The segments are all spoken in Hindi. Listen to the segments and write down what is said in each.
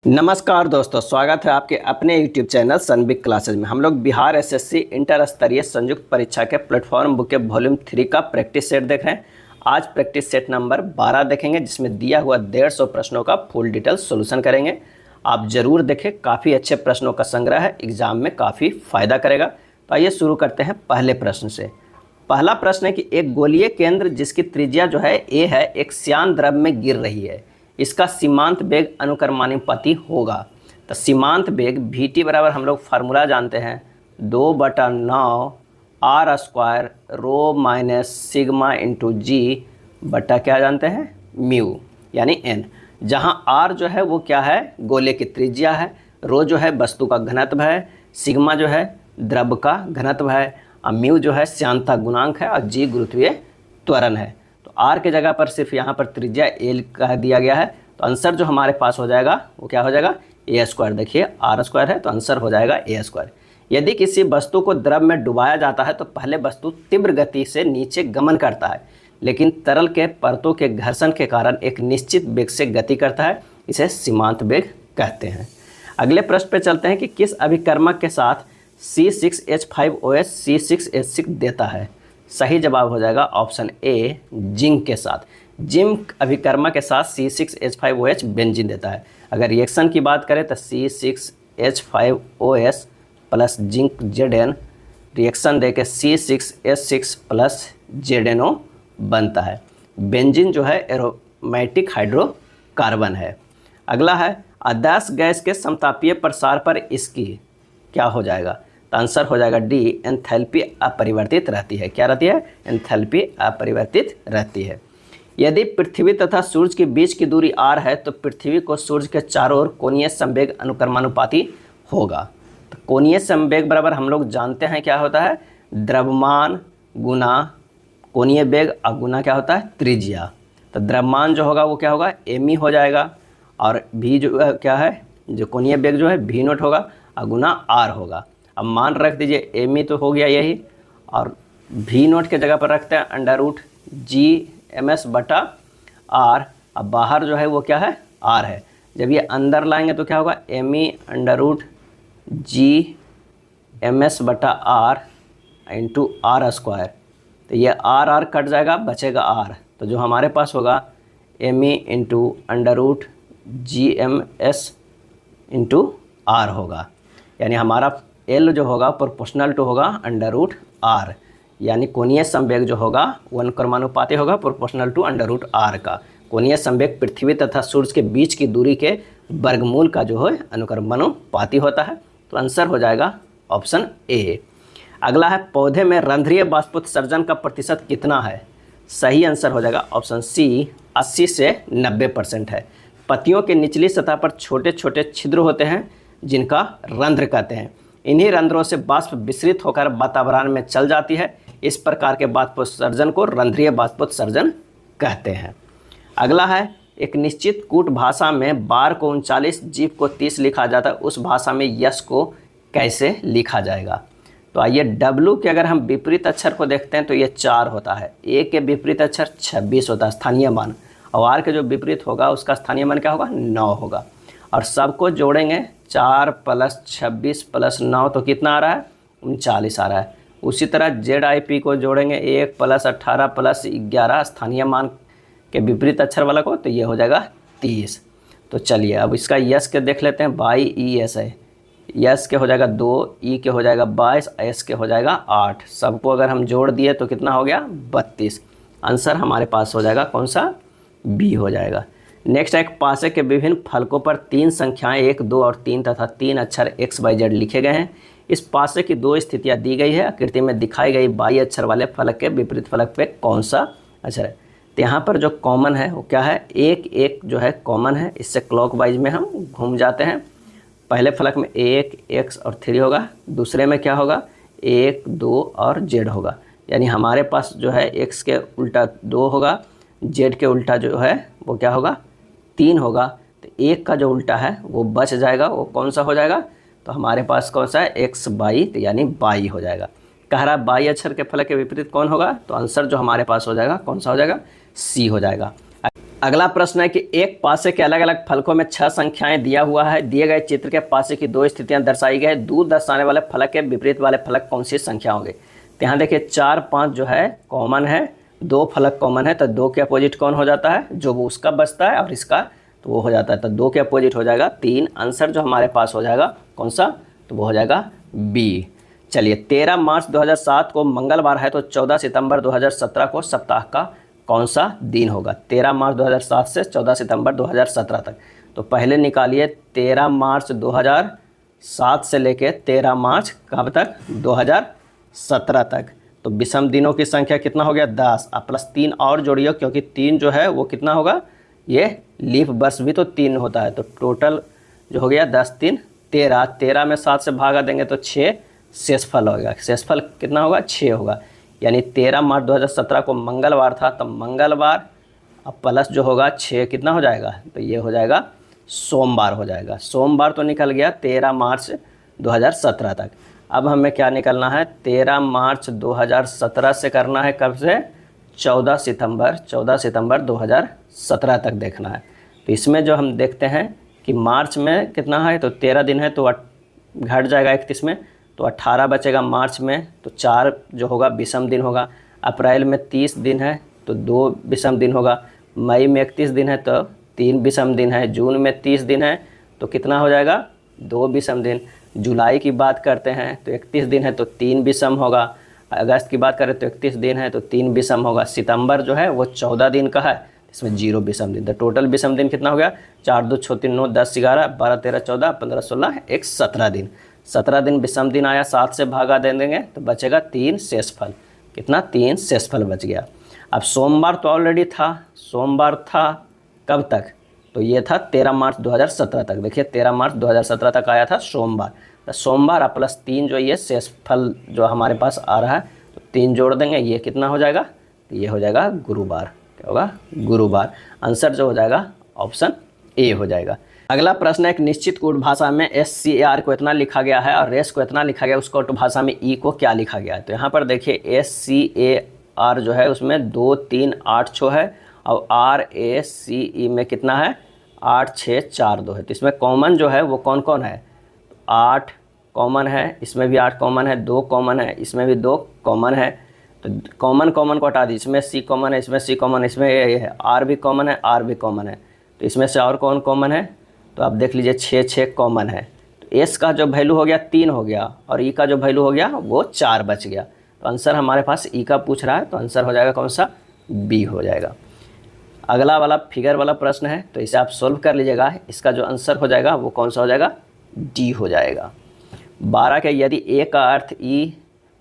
नमस्कार दोस्तों, स्वागत है आपके अपने YouTube चैनल सनबिग क्लासेज में। हम लोग बिहार एसएससी इंटर स्तरीय संयुक्त परीक्षा के प्लेटफॉर्म बुक के वॉल्यूम 3 का प्रैक्टिस सेट देख रहे हैं। आज प्रैक्टिस सेट नंबर 12 देखेंगे, जिसमें दिया हुआ 150 प्रश्नों का फुल डिटेल सोल्यूशन करेंगे। आप ज़रूर देखें, काफ़ी अच्छे प्रश्नों का संग्रह है, एग्जाम में काफ़ी फ़ायदा करेगा। तो आइए शुरू करते हैं पहले प्रश्न से। पहला प्रश्न है कि एक गोलीय केंद्र जिसकी त्रिज्या जो है a है, एक श्यान द्रव में गिर रही है, इसका सीमांत वेग अनुक्रमानुपाती होगा। तो सीमांत वेग vt बराबर हम लोग फार्मूला जानते हैं 2/9 r square rho minus sigma into जी बटा क्या जानते हैं म्यू यानी n, जहां r जो है वो क्या है गोले की त्रिज्या है, रो जो है वस्तु का घनत्व है, सिग्मा जो है द्रव का घनत्व है, और म्यू जो है श्यानता गुणांक है, और जी गुरुत्वीय त्वरण है। तो आर के जगह पर सिर्फ यहाँ पर त्रिज्या एल कह दिया गया है। तो आंसर जो हमारे पास हो जाएगा वो क्या हो जाएगा ए स्क्वायर। देखिए आर स्क्वायर है तो आंसर हो जाएगा ए स्क्वायर। यदि किसी वस्तु को द्रव में डुबाया जाता है तो पहले वस्तु तीव्र गति से नीचे गमन करता है, लेकिन तरल के परतों के घर्षण के कारण एक निश्चित वेग से गति करता है, इसे सीमांत वेग कहते हैं। अगले प्रश्न पे चलते हैं कि किस अभिकर्मक के साथ C6H5OH C6H6 देता है। सही जवाब हो जाएगा ऑप्शन ए जिंक के साथ। जिंक अभिकर्मक के साथ C6H5OH बेंजीन देता है। अगर रिएक्शन की बात करें तो C6H5OH plus zinc Zn reaction देके C6H6 प्लस ZnO बनता है। बेंजीन जो है एरोमेटिक हाइड्रोकार्बन है। अगला है आदर्श गैस के समतापीय प्रसार पर इसकी क्या हो जाएगा। तो आंसर हो जाएगा डी एंथैल्पी अपरिवर्तित रहती है। क्या रहती है? एंथैल्पी अपरिवर्तित रहती है। यदि पृथ्वी तथा सूर्य के बीच की दूरी r है तो पृथ्वी को सूर्य के चारों ओर कोणीय संवेग अनुक्रमानुपाती होगा। तो कोणीय संवेग बराबर हम लोग जानते हैं क्या होता है, द्रव्यमान गुना कोणीय वेग और गुना क्या होता है त्रिज्या। तो द्रव्यमान जो होगा वो क्या होगा m हो जाएगा, और v जो क्या है जो कोणीय वेग जो है v नोट होगा और गुना r होगा। अब मान रख दीजिए m तो हो गया यही, और v नोट के जगह पर रखते हैं √g/ms बटा r। अब बाहर जो है वो क्या है r है। जब ये अंदर लाएंगे तो क्या होगा m/√g/ms बटा r इंटू r स्क्वायर। तो ये r कट जाएगा, बचेगा r। तो जो हमारे पास होगा m/√gms इंटू r होगा, यानी हमारा L जो होगा प्रोपोर्शनल टू होगा √r, यानी कोणीय संवेग जो होगा वो अनुक्रमानुपाती होगा प्रोपोर्शनल टू √r का। कोणीय संवेग पृथ्वी तथा सूर्य के बीच की दूरी के वर्गमूल का जो है अनुक्रमानुपाती होता है। तो आंसर हो जाएगा ऑप्शन ए। अगला है पौधे में रंध्रीय बाष्पोत्सर्जन का प्रतिशत कितना है। सही आंसर हो जाएगा ऑप्शन सी 80 से 90% है। पत्तियों के निचली सतह पर छोटे छोटे छिद्र होते हैं जिनका रंध्र कहते हैं। इन्हीं रंध्रों से बाष्प विसरित होकर वातावरण में चल जाती है। इस प्रकार के बाष्पोत्सर्जन को रंध्रीय बाष्पोत्सर्जन कहते हैं। अगला है एक निश्चित कूट भाषा में बार को 39 जीव को 30 लिखा जाता है, उस भाषा में यश को कैसे लिखा जाएगा। तो आइए W के अगर हम विपरीत अक्षर को देखते हैं तो ये 4 होता है, A के विपरीत अक्षर 26 होता है स्थानीय मान, और R के जो विपरीत होगा उसका स्थानीय मान क्या होगा 9 होगा। और सबको जोड़ेंगे 4 + 26 + 9 तो कितना आ रहा है 39 आ रहा है। उसी तरह ZIP को जोड़ेंगे 1 + 18 + 11 स्थानीय मान के विपरीत अक्षर वाला को, तो ये हो जाएगा 30। तो चलिए अब इसका यस के देख लेते हैं। YES है, यस के हो जाएगा 2, ई के हो जाएगा 22, एस के हो जाएगा 8। सबको अगर हम जोड़ दिए तो कितना हो गया 32। आंसर हमारे पास हो जाएगा कौन सा बी हो जाएगा। नेक्स्ट है एक पासे के विभिन्न फलकों पर 3 संख्याएं 1, 2 और 3 तथा 3 अक्षर XYZ लिखे गए हैं। इस पासे की 2 स्थितियां दी गई है। आकृति में दिखाई गई बाई अक्षर वाले फलक के विपरीत फलक पे कौन सा अक्षर है। तो यहाँ पर जो कॉमन है वो क्या है 1 1 जो है कॉमन है, इससे क्लॉकवाइज में हम घूम जाते हैं। पहले फलक में 1 X और 3 होगा, दूसरे में क्या होगा 1 2 और Z होगा, यानी हमारे पास जो है X के उल्टा 2 होगा, Z के उल्टा जो है वो क्या होगा 3 होगा। तो 1 का जो उल्टा है वो बच जाएगा, वो कौन सा हो जाएगा। तो हमारे पास कौन सा है XY, तो यानी बाई हो जाएगा। कह रहा बाई अक्षर के फलक के विपरीत कौन होगा, तो आंसर जो हमारे पास हो जाएगा कौन सा हो जाएगा सी हो जाएगा। अगला प्रश्न है कि एक पासे के अलग अलग फलकों में 6 संख्याएं दिया हुआ है। दिए गए चित्र के पासे की 2 स्थितियां दर्शाई गई। दूर दर्शाने वाले फलक के विपरीत वाले फलक कौन सी संख्या होंगे। तो यहाँ देखिए 4, 5 जो है कॉमन है, 2 फलक कॉमन है, तो 2 के अपोजिट कौन हो जाता है, जो वो उसका बचता है और इसका तो वो हो जाता है, तो 2 के अपोजिट हो जाएगा 3। आंसर जो हमारे पास हो जाएगा कौन सा, तो वो हो जाएगा बी। चलिए 13 मार्च 2007 को मंगलवार है, तो 14 सितंबर 2017 को सप्ताह का कौन सा दिन होगा। 13 मार्च 2007 से 14 सितंबर 2017 तक। तो पहले निकालिए 13 मार्च 2007 से लेके 13 मार्च कब तक, 2017 तक। तो विषम दिनों की संख्या कितना हो गया, 10। अब +3 और जोड़िए, क्योंकि 3 जो है वो कितना होगा, ये लीफ वर्ष भी तो 3 होता है। तो टोटल जो हो गया 10 3 13। 13 में 7 से भागा देंगे तो 6 शेषफल होगा। शेषफल कितना होगा, 6 होगा। यानी 13 मार्च 2017 को मंगलवार था, तो मंगलवार अब प्लस जो होगा 6 कितना हो जाएगा, तो ये हो जाएगा सोमवार हो जाएगा। सोमवार तो निकल गया 13 मार्च 2017 तक। अब हमें क्या निकलना है, 13 मार्च 2017 से करना है कब से, 14 सितंबर 2017 तक देखना है। तो इसमें जो हम देखते हैं कि मार्च में कितना है, तो 13 दिन है, तो घट जाएगा 31 में, तो 18 बचेगा मार्च में, तो 4 जो होगा विषम दिन होगा। अप्रैल में 30 दिन है, तो 2 विषम दिन होगा। मई में 31 दिन है, तो 3 विषम दिन है। जून में 30 दिन है, तो कितना हो जाएगा, 2 विषम दिन। जुलाई की बात करते हैं तो 31 दिन है, तो 3 विषम होगा। अगस्त की बात करें तो 31 दिन है, तो 3 विषम होगा। सितंबर जो है वो 14 दिन का है, इसमें 0 विषम दिन। तो टोटल विषम दिन कितना हो गया, 4 2 6 3 9 10 11 12 13 14 15 16 1 17 दिन। 17 दिन विषम दिन आया, 7 से भागा दे देंगे तो बचेगा 3 शेषफल। कितना, 3 शेषफल बच गया। अब सोमवार तो ऑलरेडी था, सोमवार था कब तक, तो ये था 13 मार्च 2017 तक। देखिए 13 मार्च 2017 तक आया था सोमवार। तो सोमवार +3 जो ये शेषफल जो हमारे पास आ रहा है, तो 3 जोड़ देंगे, ये कितना हो जाएगा, तो ये हो जाएगा गुरुवार। क्या होगा, गुरुवार। आंसर जो हो जाएगा ऑप्शन ए हो जाएगा। अगला प्रश्न है, एक निश्चित कूट भाषा में SCAR को इतना लिखा गया है और रेस को इतना लिखा गया, उसको भाषा में E को क्या लिखा गया है। तो यहाँ पर देखिए SCAR जो है उसमें 2 3 8 6 है, और RACE में कितना है, 8 6 4 2 है। तो इसमें कॉमन जो है वो कौन कौन है, 8 कॉमन है, इसमें भी 8 कॉमन है, 2 कॉमन है, इसमें भी 2 कॉमन है। तो कॉमन को हटा दीजिए, इसमें C कॉमन है, इसमें C कॉमन है, इसमें ये है, R भी कॉमन है, R भी कॉमन है। तो इसमें से और कौन कॉमन है, तो आप देख लीजिए 6 6 कॉमन है। तो S का जो वैल्यू हो गया 3 हो गया, और E का जो वैल्यू हो गया वो 4 बच गया। तो आंसर हमारे पास E का पूछ रहा है, तो आंसर हो जाएगा कौन सा, B हो जाएगा। अगला वाला फिगर वाला प्रश्न है, तो इसे आप सोल्व कर लीजिएगा। इसका जो आंसर हो जाएगा वो कौन सा हो जाएगा, D हो जाएगा। 12 के यदि A का अर्थ E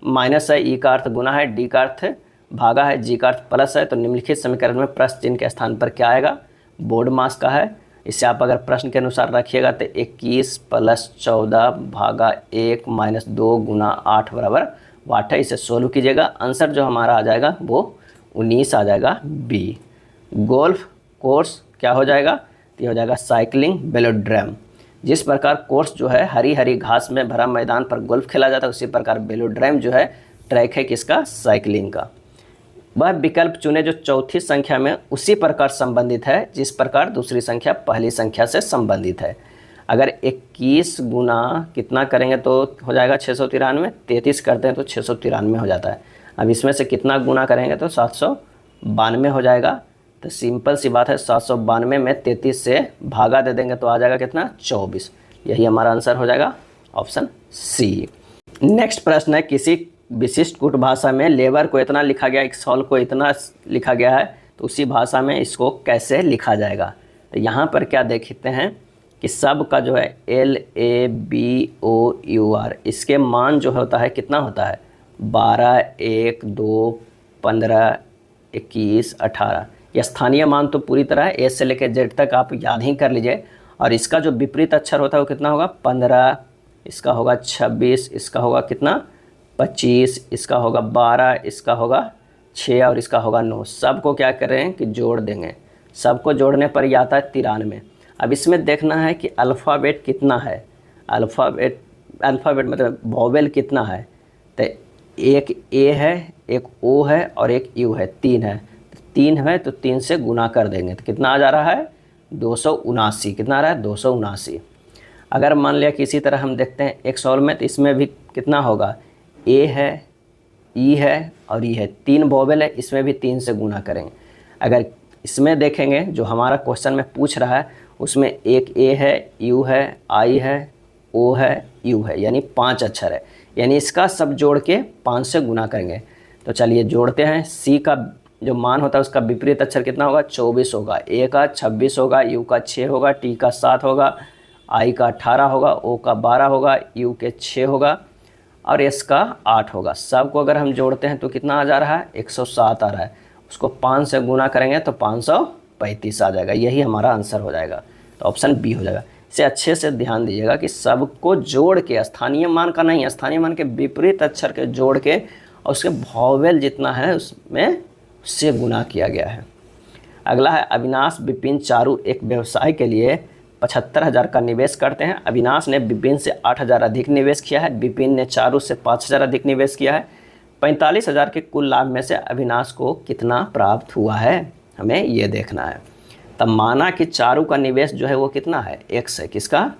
माइनस है, E का अर्थ गुना है, D का अर्थ भागा है, G का अर्थ प्लस है, तो निम्नलिखित समीकरण में प्रश्न चिन्ह के स्थान पर क्या आएगा, बोर्ड मास का है। इसे आप अगर प्रश्न के अनुसार रखिएगा तो 21 + 14 भागा 1 - 2 गुना 8 बराबर वाट है। इसे सोल्व कीजिएगा, आंसर जो हमारा आ जाएगा वो 19 आ जाएगा, B। गोल्फ कोर्स क्या हो जाएगा, तो ये हो जाएगा साइकिलिंग वेलोड्रम। जिस प्रकार कोर्स जो है हरी हरी घास में भरा मैदान पर गोल्फ खेला जाता है, उसी प्रकार वेलोड्रम जो है ट्रैक है किसका, साइकिलिंग का। वह विकल्प चुने जो चौथी संख्या में उसी प्रकार संबंधित है जिस प्रकार दूसरी संख्या पहली संख्या से संबंधित है। अगर 21 गुना कितना करेंगे तो हो जाएगा 693, 33 करते हैं तो 693 हो जाता है। अब इसमें से कितना गुना करेंगे तो 792 हो जाएगा। तो सिंपल सी बात है, 792 में 33 से भागा दे देंगे तो आ जाएगा कितना, 24। यही हमारा आंसर हो जाएगा ऑप्शन सी। नेक्स्ट प्रश्न है, किसी विशिष्ट कूट भाषा में लेबर को इतना लिखा गया, एक सॉल को इतना लिखा गया है, तो उसी भाषा में इसको कैसे लिखा जाएगा। तो यहाँ पर क्या देखते हैं कि सब का जो है LABOUR, इसके मान जो होता है कितना होता है, 12 1 2 15 21 18। यह स्थानीय मान तो पूरी तरह है, A से लेकर Z तक आप याद ही कर लीजिए। और इसका जो विपरीत अक्षर होता है वो कितना होगा, 15, इसका होगा 26, इसका होगा कितना 25, इसका होगा 12, इसका होगा 6 और इसका होगा 9। सबको क्या कर रहे हैं कि जोड़ देंगे, सबको जोड़ने पर ये आता है 93। अब इसमें देखना है कि अल्फ़ाबेट कितना है, अल्फ़ाबेट मतलब वोवेल कितना है। तो एक A है, एक O है और एक U है, 3 है। 3 है तो 3 से गुना कर देंगे तो कितना आ जा रहा है 279। कितना आ रहा है 279। अगर मान लिया कि इसी तरह हम देखते हैं एक सॉल्व में, तो इसमें भी कितना होगा, ए है, ई है और ई है, 3 वोवेल है, इसमें भी 3 से गुना करेंगे। अगर इसमें देखेंगे जो हमारा क्वेश्चन में पूछ रहा है उसमें एक ए है, यू है, आई है, ओ है, यू है, यानी 5 अक्षर है, यानी इसका सब जोड़ के 5 से गुना करेंगे। तो चलिए जोड़ते हैं। सी का जो मान होता है उसका विपरीत अक्षर कितना होगा 24 होगा, ए का 26 होगा, यू का 6 होगा, टी का 7 होगा, आई का 18 होगा, ओ का 12 होगा, यू के 6 होगा और एस का 8 होगा। सबको अगर हम जोड़ते हैं तो कितना आ जा रहा है 107 आ रहा है। उसको 5 से गुना करेंगे तो 535 आ जाएगा। यही हमारा आंसर हो जाएगा। तो ऑप्शन बी हो जाएगा। इसे अच्छे से ध्यान दीजिएगा कि सबको जोड़ के, स्थानीय मान का नहीं, स्थानीय मान के विपरीत अक्षर के जोड़ के और उसके वोवेल जितना है उसमें उससे गुना किया गया है। अगला है अविनाश, विपिन, चारू एक व्यवसाय के लिए 75,000 का निवेश करते हैं। अविनाश ने विपिन से 8,000 अधिक निवेश किया है, विपिन ने चारू से 5,000 अधिक निवेश किया है। 45,000 के कुल लाभ में से अविनाश को कितना प्राप्त हुआ है, हमें ये देखना है। तब माना कि चारू का निवेश जो है वो कितना है x है, किसका,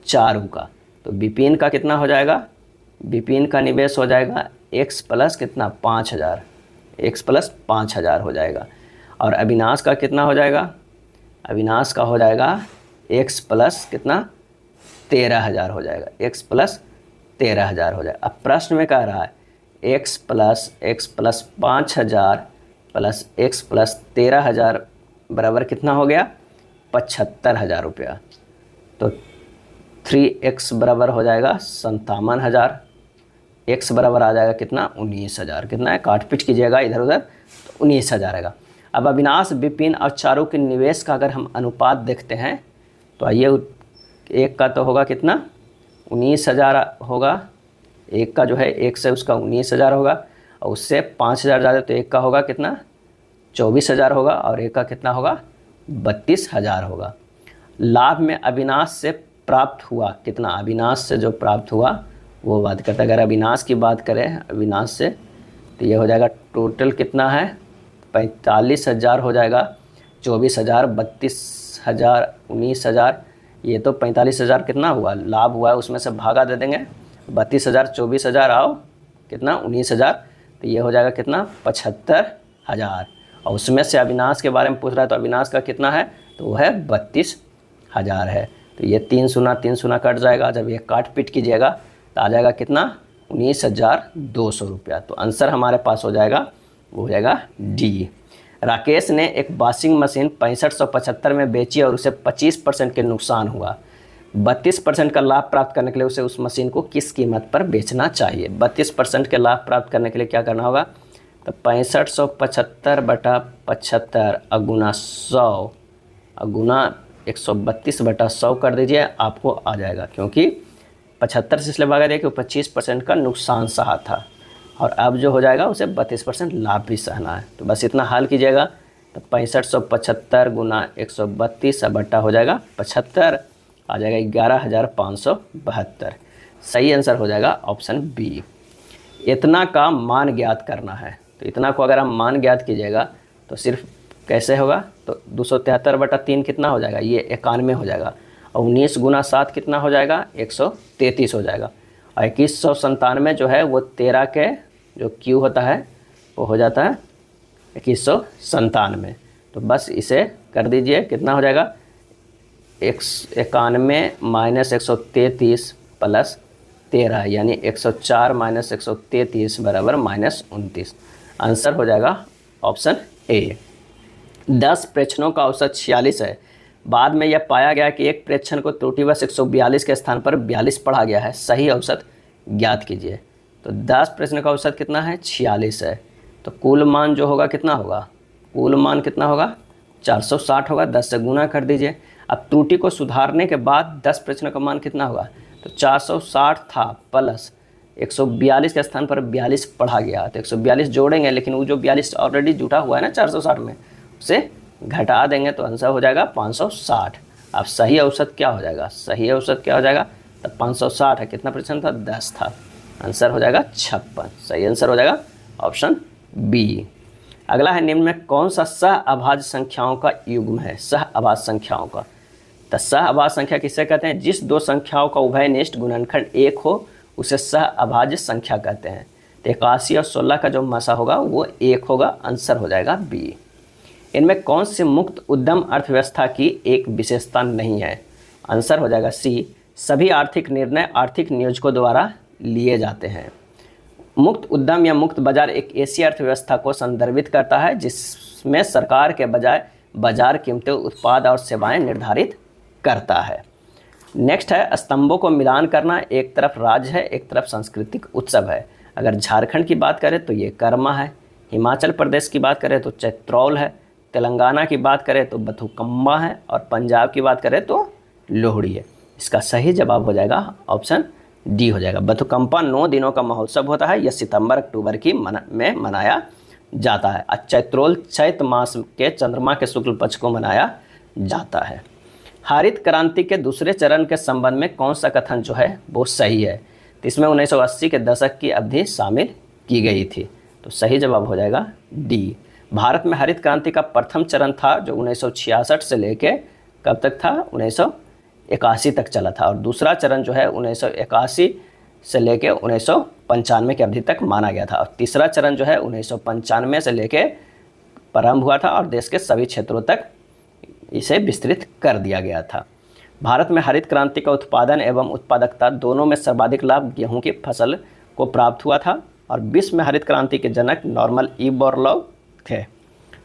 चारू का। तो विपिन का कितना हो जाएगा, विपिन का निवेश हो जाएगा x प्लस कितना 5,000, x प्लस 5,000 हो जाएगा। और अविनाश का कितना हो जाएगा, अविनाश का हो जाएगा x प्लस कितना 13,000 हो जाएगा, x प्लस 13,000 हो जाएगा। अब प्रश्न में कह रहा है x plus 5,000 plus x plus 13,000 बराबर कितना हो गया 75,000 रुपया। तो 3x बराबर हो जाएगा 57,000, x बराबर आ जाएगा कितना 19,000। कितना है, काट पीट कीजिएगा इधर उधर, तो 19,000 आएगा। अब अविनाश, विपिन और चारू के निवेश का अगर हम अनुपात देखते हैं तो आइए, एक का तो होगा कितना 19,000 होगा, एक का जो है एक से उसका 19,000 होगा और उससे 5,000 ज़्यादा, तो एक का होगा कितना 24,000 होगा और एक का कितना होगा 32,000 होगा। लाभ में अविनाश से प्राप्त हुआ कितना, अविनाश से जो प्राप्त हुआ वो बात करते हैं। अगर अविनाश की बात करें अविनाश से तो ये हो जाएगा टोटल कितना है 45,000 हो जाएगा, 24,000, 32,000, 19,000, ये तो 45,000 कितना हुआ लाभ हुआ है, उसमें से भागा दे देंगे 32,000, 24,000 आओ कितना 19,000, तो ये हो जाएगा कितना 75,000। और उसमें से अविनाश के बारे में पूछ रहा है तो अविनाश का कितना है, तो वो है 32,000 है। तो ये 3 शून्य कट जाएगा, जब ये काट पीट कीजिएगा तो आ जाएगा कितना 19,200 रुपया। तो आंसर हमारे पास हो जाएगा, वो हो जाएगा डी। राकेश ने एक वॉशिंग मशीन 6575 में बेची और उसे 25% के नुकसान हुआ। 32% का लाभ प्राप्त करने के लिए उसे उस मशीन को किस कीमत पर बेचना चाहिए। 32% के लाभ प्राप्त करने के लिए क्या करना होगा, तो 6575 बटा 75 अगुना 100 अगुना 132 बटा 100 कर दीजिए, आपको आ जाएगा। क्योंकि 75 से इसलिए भागा दिया कि 25% का नुकसान सहा था और अब जो हो जाएगा उसे 32% लाभ भी सहना है। तो बस इतना हल कीजिएगा, तो 6575 गुना 132 बटा हो जाएगा 75, आ जाएगा 11,572। सही आंसर हो जाएगा ऑप्शन बी। इतना का मान ज्ञात करना है, तो इतना को अगर हम मान ज्ञात कीजिएगा तो सिर्फ कैसे होगा, तो 273 बटा 3 कितना हो जाएगा, ये 91 हो जाएगा। और 19 गुना 7 कितना हो जाएगा 133 हो जाएगा। और 2197 जो है वो 13 के जो क्यू होता है वो हो जाता है 2197। तो बस इसे कर दीजिए, कितना हो जाएगा 91 माइनस 133 प्लस 13 यानी 104 माइनस 133 बराबर -29। आंसर हो जाएगा ऑप्शन ए। 10 प्रेक्षणों का औसत 46 है। बाद में यह पाया गया कि एक प्रेक्षण को त्रुटिवश 142 के स्थान पर 42 पढ़ा गया है। सही औसत ज्ञात कीजिए। तो 10 प्रश्न का औसत कितना है 46 है। तो कुल मान जो होगा कितना होगा, कुल मान कितना होगा 460 होगा। 10 से गुना कर दीजिए। अब त्रुटि को सुधारने के बाद 10 प्रश्न का मान कितना होगा, तो 460 था प्लस 142 के स्थान पर 42 पढ़ा गया। तो 142 जोड़ेंगे, लेकिन वो जो 42 ऑलरेडी जुटा हुआ है ना 460 में, उसे घटा देंगे तो आंसर हो जाएगा 560। अब सही औसत क्या हो जाएगा, सही औसत क्या हो जाएगा, तो 560 है। कितना प्रतिशत था 10 था। आंसर हो जाएगा 56। सही आंसर हो जाएगा ऑप्शन बी। अगला है निम्न में कौन सा सहअभाज्य संख्याओं का युग्म है? सहअभाज्य संख्याओं का, तो सहअभाज्य संख्या किसे कहते हैं? जिस दो संख्याओं का उभयनिष्ठ गुणनखंड 1 हो उसे सहअभाज्य संख्या कहते हैं। तो 81 और 16 का जो मसा होगा वो 1 होगा, आंसर हो जाएगा बी। इनमें कौन सी मुक्त उद्यम अर्थव्यवस्था की एक विशेषता नहीं है? आंसर हो जाएगा सी, सभी आर्थिक निर्णय आर्थिक नियोजकों द्वारा लिए जाते हैं। मुक्त उद्यम या मुक्त बाजार एक ऐसी अर्थव्यवस्था को संदर्भित करता है जिसमें सरकार के बजाय बाजार कीमतें उत्पाद और सेवाएं निर्धारित करता है। नेक्स्ट है स्तंभों को मिलान करना, एक तरफ राज्य है एक तरफ सांस्कृतिक उत्सव है। अगर झारखंड की बात करें तो ये कर्मा है, हिमाचल प्रदेश की बात करें तो चैत्रौल है, तेलंगाना की बात करें तो बथुकम्मा है और पंजाब की बात करें तो लोहड़ी है। इसका सही जवाब हो जाएगा ऑप्शन डी हो जाएगा। बथुकम्मा 9 दिनों का महोत्सव होता है, यह सितंबर अक्टूबर में मनाया जाता है। चैत्रौल चैत्र मास के चंद्रमा के शुक्ल पक्ष को मनाया जाता है। हरित क्रांति के दूसरे चरण के संबंध में कौन सा कथन जो है वो सही है? तो इसमें 1980 के दशक की अवधि शामिल की गई थी, तो सही जवाब हो जाएगा डी। भारत में हरित क्रांति का प्रथम चरण था जो 1966 से लेके कब तक था? 1981 तक चला था, और दूसरा चरण जो है 1981 से लेके 1995 की अवधि तक माना गया था, और तीसरा चरण जो है 1995 से लेके प्रारंभ हुआ था और देश के सभी क्षेत्रों तक इसे विस्तृत कर दिया गया था। भारत में हरित क्रांति का उत्पादन एवं उत्पादकता दोनों में सर्वाधिक लाभ गेहूं की फसल को प्राप्त हुआ था, और विश्व में हरित क्रांति के जनक नॉर्मन ई बोरलॉग थे।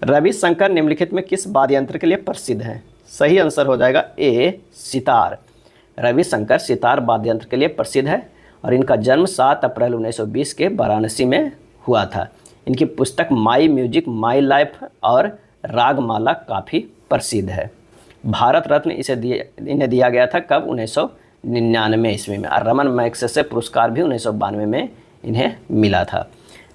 रविशंकर निम्नलिखित में किस वाद्य यंत्र के लिए प्रसिद्ध हैं? सही आंसर हो जाएगा ए, सितार। रविशंकर सितार वाद्य यंत्र के लिए प्रसिद्ध है और इनका जन्म 7 अप्रैल 1920 के वाराणसी में हुआ था। इनकी पुस्तक माई म्यूजिक माई लाइफ और रागमाला काफ़ी प्रसिद्ध है। भारत रत्न इन्हें दिया गया था कब? 1999 ईस्वी में, और रमन मैग्सेसे पुरस्कार भी 1992 में इन्हें मिला था।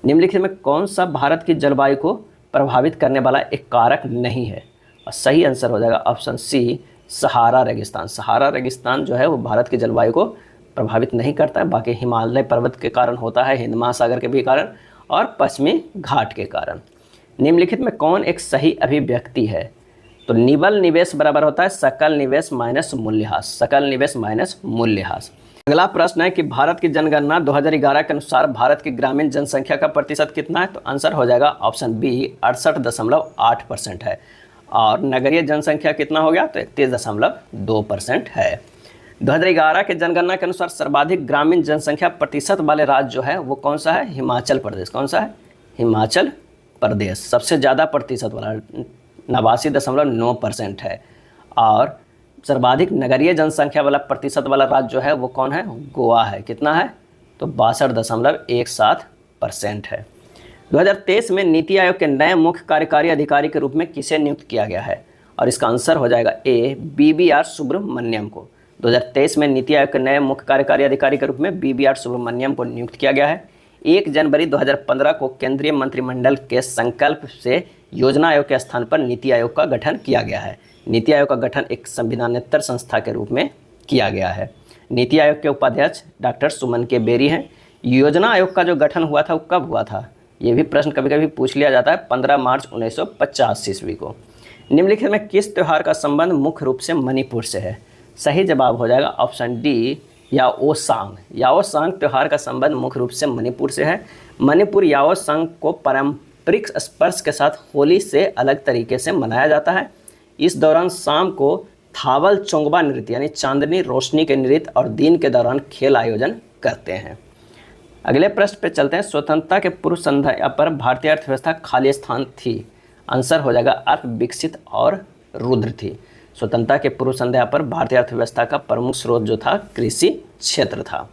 निम्नलिखित में कौन सा भारत की जलवायु को प्रभावित करने वाला एक कारक नहीं है? और सही आंसर हो जाएगा ऑप्शन सी, सहारा रेगिस्तान। सहारा रेगिस्तान जो है वो भारत की जलवायु को प्रभावित नहीं करता है, बाकी हिमालय पर्वत के कारण होता है, हिंद महासागर के भी कारण और पश्चिमी घाट के कारण। निम्नलिखित में कौन एक सही अभिव्यक्ति है? तो निवल निवेश बराबर होता है सकल निवेश माइनस मूल्यह्रास, सकल निवेश माइनस मूल्यह्रास। अगला प्रश्न है कि भारत की जनगणना 2011 के अनुसार भारत की ग्रामीण जनसंख्या का प्रतिशत कितना है? तो आंसर हो जाएगा ऑप्शन बी, 68.8% है। और नगरीय जनसंख्या कितना हो गया? तो 31.2% है। 2011 के जनगणना के अनुसार सर्वाधिक ग्रामीण जनसंख्या प्रतिशत वाले राज्य जो है वो कौन सा है? हिमाचल प्रदेश। कौन सा है? हिमाचल प्रदेश सबसे ज़्यादा प्रतिशत वाला 89.9% है। और सर्वाधिक नगरीय जनसंख्या वाला प्रतिशत वाला राज्य जो है वो कौन है? गोवा है। कितना है? तो 62.17% है। 2023 में नीति आयोग के नए मुख्य कार्यकारी अधिकारी के रूप में किसे नियुक्त किया गया है? और इसका आंसर हो जाएगा ए, BBR सुब्रमण्यम को। 2023 में नीति आयोग के नए मुख्य कार्यकारी अधिकारी के रूप में BBR सुब्रमण्यम को नियुक्त किया गया है। 1 जनवरी 2015 को केंद्रीय मंत्रिमंडल के संकल्प से योजना आयोग के स्थान पर नीति आयोग का गठन किया गया है। नीति आयोग का गठन एक संविधानेतर संस्था के रूप में किया गया है। नीति आयोग के उपाध्यक्ष डॉक्टर सुमन के बेरी हैं। योजना आयोग का जो गठन हुआ था वो कब हुआ था? ये भी प्रश्न कभी कभी पूछ लिया जाता है, 15 मार्च 1950 ईस्वी को। निम्नलिखित में किस त्यौहार का संबंध मुख्य रूप से मणिपुर से है? सही जवाब हो जाएगा ऑप्शन डी, याओसांग। याओसांग त्यौहार का संबंध मुख्य रूप से मणिपुर से है। मणिपुर याओसांग को पारंपरिक स्पर्श के साथ होली से अलग तरीके से मनाया जाता है। इस दौरान शाम को थावल चोंगबा नृत्य यानी चांदनी रोशनी के नृत्य और दिन के दौरान खेल आयोजन करते हैं। अगले प्रश्न पे चलते हैं। स्वतंत्रता के पूर्व संध्या पर भारतीय अर्थव्यवस्था खाली स्थान थी। आंसर हो जाएगा अर्थ विकसित और रुद्र थी। स्वतंत्रता के पूर्व संध्या पर भारतीय अर्थव्यवस्था का प्रमुख स्रोत जो था कृषि क्षेत्र था।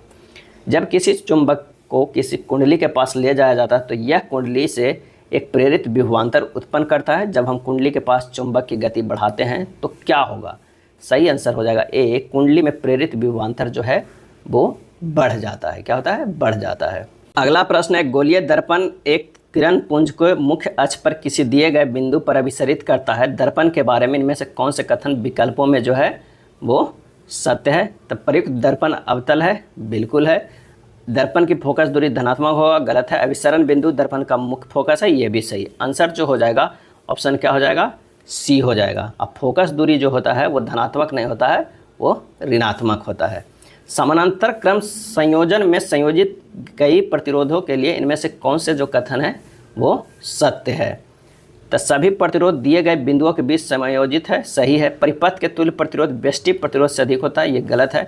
जब किसी चुंबक को किसी कुंडली के पास ले जाया जाता है तो यह कुंडली से एक प्रेरित विभवांतर उत्पन्न करता है। जब हम कुंडली के पास चुंबक की गति बढ़ाते हैं तो क्या होगा? सही आंसर हो जाएगा ए, कुंडली में प्रेरित विभवांतर जो है वो बढ़ जाता है। क्या होता है? बढ़ जाता है। अगला प्रश्न है, गोलीय दर्पण एक किरण पुंज को मुख्य अक्ष पर किसी दिए गए बिंदु पर अभिसरित करता है। दर्पण के बारे में इनमें से कौन से कथन विकल्पों में जो है वो सत्य है? तो प्रयुक्त दर्पण अवतल है, बिल्कुल है। दर्पण की फोकस दूरी धनात्मक होगा, गलत है। अभिसरण बिंदु दर्पण का मुख्य फोकस है, ये भी सही। आंसर जो हो जाएगा ऑप्शन क्या हो जाएगा, सी हो जाएगा। अब फोकस दूरी जो होता है वो धनात्मक नहीं होता है, वो ऋणात्मक होता है। समानांतर क्रम संयोजन में संयोजित कई प्रतिरोधों के लिए इनमें से कौन से जो कथन है वो सत्य है। तो सभी प्रतिरोध दिए गए बिंदुओं के बीच समायोजित है, सही है। परिपथ के तुल्य प्रतिरोध व्यष्टि प्रतिरोध से अधिक होता है, ये गलत है।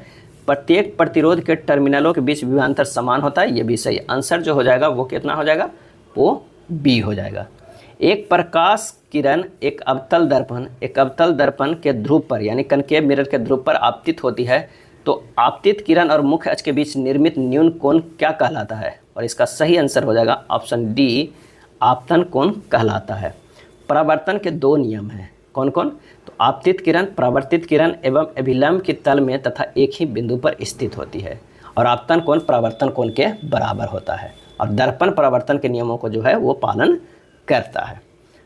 प्रत्येक प्रतिरोध के टर्मिनलों के बीच विभवांतर समान होता है, ये भी सही। आंसर जो हो जाएगा वो कितना हो जाएगा, वो बी हो जाएगा। एक प्रकाश किरण एक अवतल दर्पण के ध्रुव पर यानी कनकेव मिरर के ध्रुव पर आपतित होती है, तो आपतित किरण और मुख्य अक्ष के बीच निर्मित न्यून कोण क्या कहलाता है। और इसका सही आंसर हो जाएगा ऑप्शन डी, आपतन कोण कहलाता है। परावर्तन के दो नियम हैं, कौन कौन, तो आपतित किरण परावर्तित किरण एवं अभिलंब की तल में तथा एक ही बिंदु पर स्थित होती है, और आपतन कोण परावर्तन कोण के बराबर होता है, और दर्पण परावर्तन के नियमों को जो है वो पालन करता है।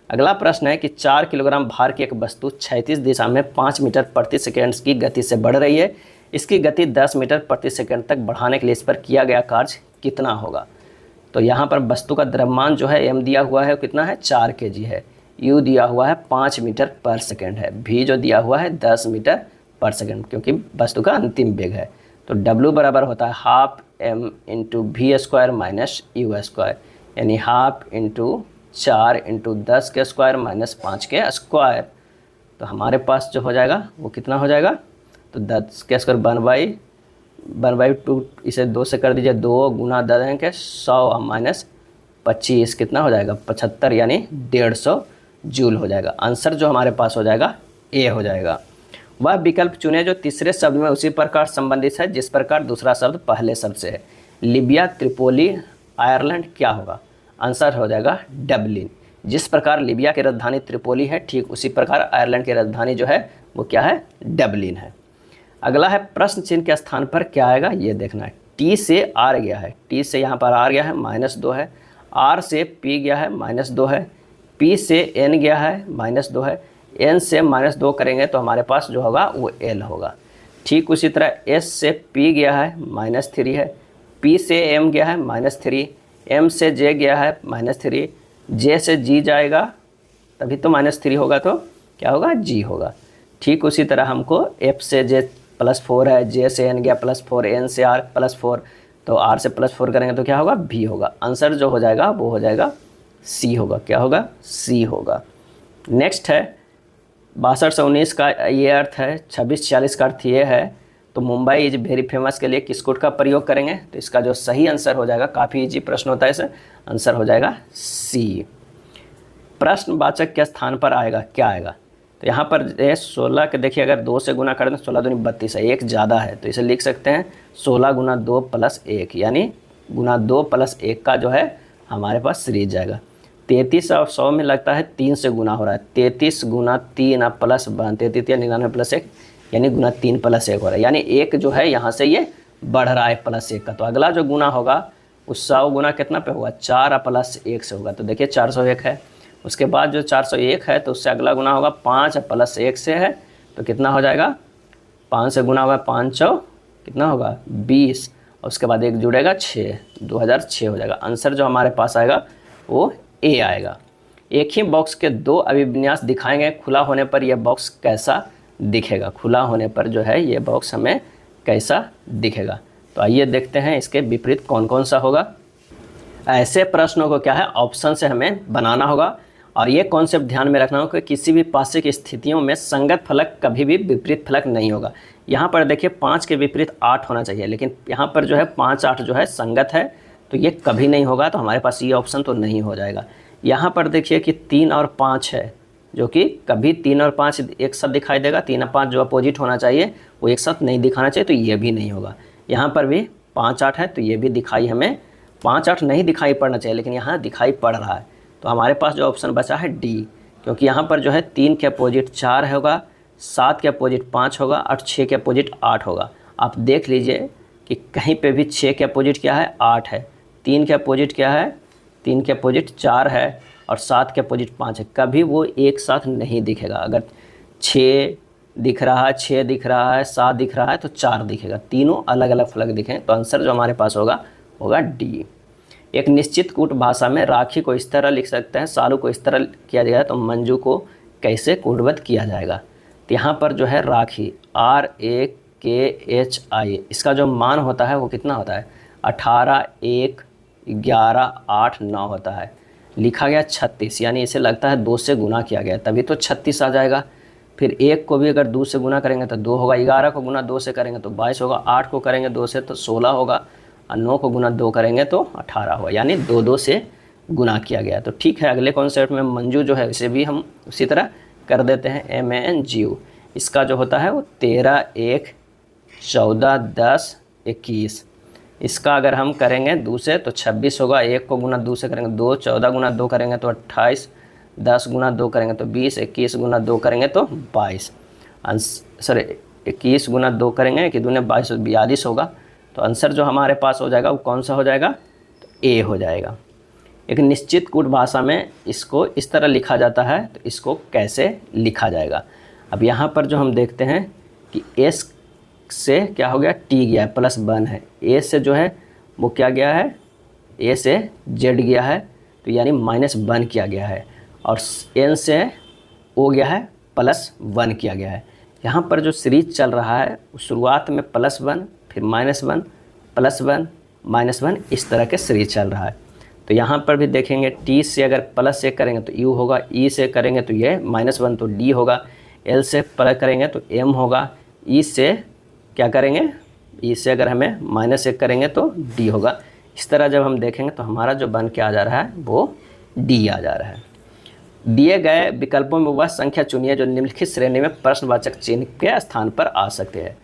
अगला प्रश्न है कि 4 किलोग्राम भार की एक वस्तु 36 दिशा में 5 मीटर प्रति सेकेंड की गति से बढ़ रही है। इसकी गति 10 मीटर प्रति सेकेंड तक बढ़ाने के लिए इस पर किया गया कार्य कितना होगा। तो यहाँ पर वस्तु का द्रव्यमान जो है m दिया हुआ है कितना है, 4 kg है। u दिया हुआ है 5 मीटर पर सेकेंड है। v जो दिया हुआ है 10 मीटर पर सेकेंड, क्योंकि वस्तु का अंतिम वेग है। तो w बराबर होता है half m into v square minus u square, यानी हाफ इंटू 4 इंटू 10 के स्क्वायर माइनस 5 के स्क्वायर। तो हमारे पास जो हो जाएगा वो कितना हो जाएगा, तो 10 के स्क्वायर 1/2, इसे 2 से कर दीजिए, 2 गुना 10 के 100 माइनस 25 कितना हो जाएगा 75, यानी 150 जूल हो जाएगा। आंसर जो हमारे पास हो जाएगा ए हो जाएगा। वह विकल्प चुने जो तीसरे शब्द में उसी प्रकार संबंधित है जिस प्रकार दूसरा शब्द पहले शब्द से है। लिबिया, त्रिपोली, आयरलैंड क्या होगा। आंसर हो जाएगा डबलिन। जिस प्रकार लिबिया की राजधानी त्रिपोली है, ठीक उसी प्रकार आयरलैंड की राजधानी जो है वो क्या है, डबलिन है। अगला है प्रश्न चिन्ह के स्थान पर क्या आएगा, ये देखना है। टी से आर गया है, टी से यहाँ पर आर गया है -2 है, आर से पी गया है -2 है, पी से एन गया है -2 है, एन से -2 करेंगे तो हमारे पास जो होगा वो एल होगा। ठीक उसी तरह एस से पी गया है -3 है, पी से एम गया है -3, एम से जे गया है -3, जे से जी जाएगा तभी तो -3 होगा, तो क्या होगा, जी होगा। ठीक उसी तरह हमको एफ से जे +4 है, जे से एन गया +4, एन से आर +4, तो आर से +4 करेंगे तो क्या होगा, भी होगा। आंसर जो हो जाएगा वो हो जाएगा सी होगा। क्या होगा, सी होगा। नेक्स्ट है 62 से 19 का ये अर्थ है, 26-40 का अर्थ ये है। तो मुंबई इज वेरी फेमस के लिए किस कोड का प्रयोग करेंगे, तो इसका जो सही आंसर हो जाएगा, काफ़ी इजी प्रश्न होता है इसे, आंसर हो जाएगा सी। प्रश्नवाचक के स्थान पर आएगा क्या आएगा, तो यहाँ पर 16 के देखिए अगर 2 से गुना कर दें 16 दूनी 32 है, एक ज़्यादा है तो इसे लिख सकते हैं 16 गुना 2 प्लस 1, यानी गुना 2 प्लस 1 का जो है हमारे पास सीरीज जाएगा। 33 और 100 में लगता है 3 से गुना हो रहा है, 33 गुना 3 अब प्लस 33 या 99 प्लस 1, यानी गुना 3 प्लस 1 हो रहा है, यानी एक जो है यहाँ से ये बढ़ रहा है +1 का। तो अगला जो गुना होगा उस 100 गुना कितना पे होगा, 4 प्लस 1 से होगा, तो देखिए 401 है। उसके बाद जो 401 है तो उससे अगला गुना होगा 5 प्लस 1 से है, तो कितना हो जाएगा, 5 से गुना होगा 5 कितना होगा 20, और उसके बाद एक जुड़ेगा 6, 2006 हो जाएगा। आंसर जो हमारे पास आएगा वो ए आएगा। एक ही बॉक्स के 2 अभिविन्यास दिखाएंगे, खुला होने पर यह बॉक्स कैसा दिखेगा, खुला होने पर जो है ये बॉक्स हमें कैसा दिखेगा। तो आइए देखते हैं इसके विपरीत कौन कौन सा होगा। ऐसे प्रश्नों को क्या है, ऑप्शन से हमें बनाना होगा, और ये कॉन्सेप्ट ध्यान में रखना होगा कि किसी भी पाश्चिक स्थितियों में संगत फलक कभी भी विपरीत फलक नहीं होगा। यहाँ पर देखिए 5 के विपरीत 8 होना चाहिए, लेकिन यहाँ पर जो है 5 8 जो है संगत है, तो ये कभी नहीं होगा, तो हमारे पास ये ऑप्शन तो नहीं हो जाएगा। यहाँ पर देखिए कि 3 और 5 है, जो कि कभी 3 और 5 एक साथ दिखाई देगा, 3 और 5 जो अपोजिट होना चाहिए वो एक साथ नहीं दिखाना चाहिए, तो ये भी नहीं होगा। यहाँ पर भी 5 8 है, तो ये भी दिखाई हमें 5 8 नहीं दिखाई पड़ना चाहिए, लेकिन यहाँ दिखाई पड़ रहा है। तो हमारे पास जो ऑप्शन बचा है डी, क्योंकि यहाँ पर जो है 3 के अपोजिट 4 होगा, 7 के अपोजिट 5 होगा और 6 के अपोजिट 8 होगा। आप देख लीजिए कि कहीं पे भी 6 के अपोजिट क्या है, 8 है, 3 के अपोजिट क्या है, 3 के अपोजिट 4 है, और 7 के अपोजिट 5 है। कभी वो एक साथ नहीं दिखेगा। अगर 6 दिख रहा है, 6 दिख रहा है, 7 दिख रहा है, तो 4 दिखेगा, तीनों अलग अलग फलक दिखें। तो आंसर जो हमारे पास होगा होगा डी। एक निश्चित कूट भाषा में राखी को इस तरह लिख सकते हैं, सालू को इस तरह किया जाएगा, तो मंजू को कैसे कूटबद्ध किया जाएगा। तो यहाँ पर जो है राखी RAKHI, इसका जो मान होता है वो कितना होता है 18, 1, 11, 8, 9 होता है। लिखा गया 36, यानी इसे लगता है 2 से गुना किया गया, तभी तो 36 आ जाएगा। फिर 1 को भी अगर 2 से गुना करेंगे तो 2 होगा, 11 को गुना 2 से करेंगे तो 22 होगा, 8 को करेंगे 2 से तो 16 होगा, और 9 को गुना 2 करेंगे तो 18 होगा, यानी 2 से गुना किया गया। तो ठीक है, अगले कॉन्सेप्ट में मंजू जो है इसे भी हम उसी तरह कर देते हैं, MANGU। इसका जो होता है वो 13, 1, 14, 10, 21। इसका अगर हम करेंगे 2 से तो 26 होगा, 1 को गुना 2 से करेंगे 2, 14 गुना 2 करेंगे तो 28, 10 गुना 2 करेंगे तो 20, 21 गुना 2 करेंगे तो 22, आंसर 21 गुना 2 करेंगे कि 2 ने 22, 42 होगा। तो आंसर जो हमारे पास हो जाएगा वो कौन सा हो जाएगा, तो ए हो जाएगा। एक निश्चित कूट भाषा में इसको इस तरह लिखा जाता है, तो इसको कैसे लिखा जाएगा। अब यहाँ पर जो हम देखते हैं कि एस से क्या हो गया, टी गया प्लस 1 है, ए से जो है वो क्या गया है, ए से जेड गया है, तो यानी -1 किया गया है, और एन से ओ गया है +1 किया गया है। यहाँ पर जो सीरीज चल रहा है शुरुआत में +1, फिर -1, +1, -1, इस तरह के सीरीज चल रहा है। तो यहाँ पर भी देखेंगे टी से अगर +1 करेंगे तो यू होगा, ई से करेंगे तो ये -1 तो डी होगा, एल से प्लस करेंगे तो एम होगा, ई से क्या करेंगे, ई से अगर हमें -1 करेंगे तो डी होगा। इस तरह जब हम देखेंगे तो हमारा जो बन के आ जा रहा है वो डी आ जा रहा है। दिए गए विकल्पों में वह संख्या चुनिए जो निम्नलिखित श्रेणी में प्रश्नवाचक चिन्ह के स्थान पर आ सकते हैं।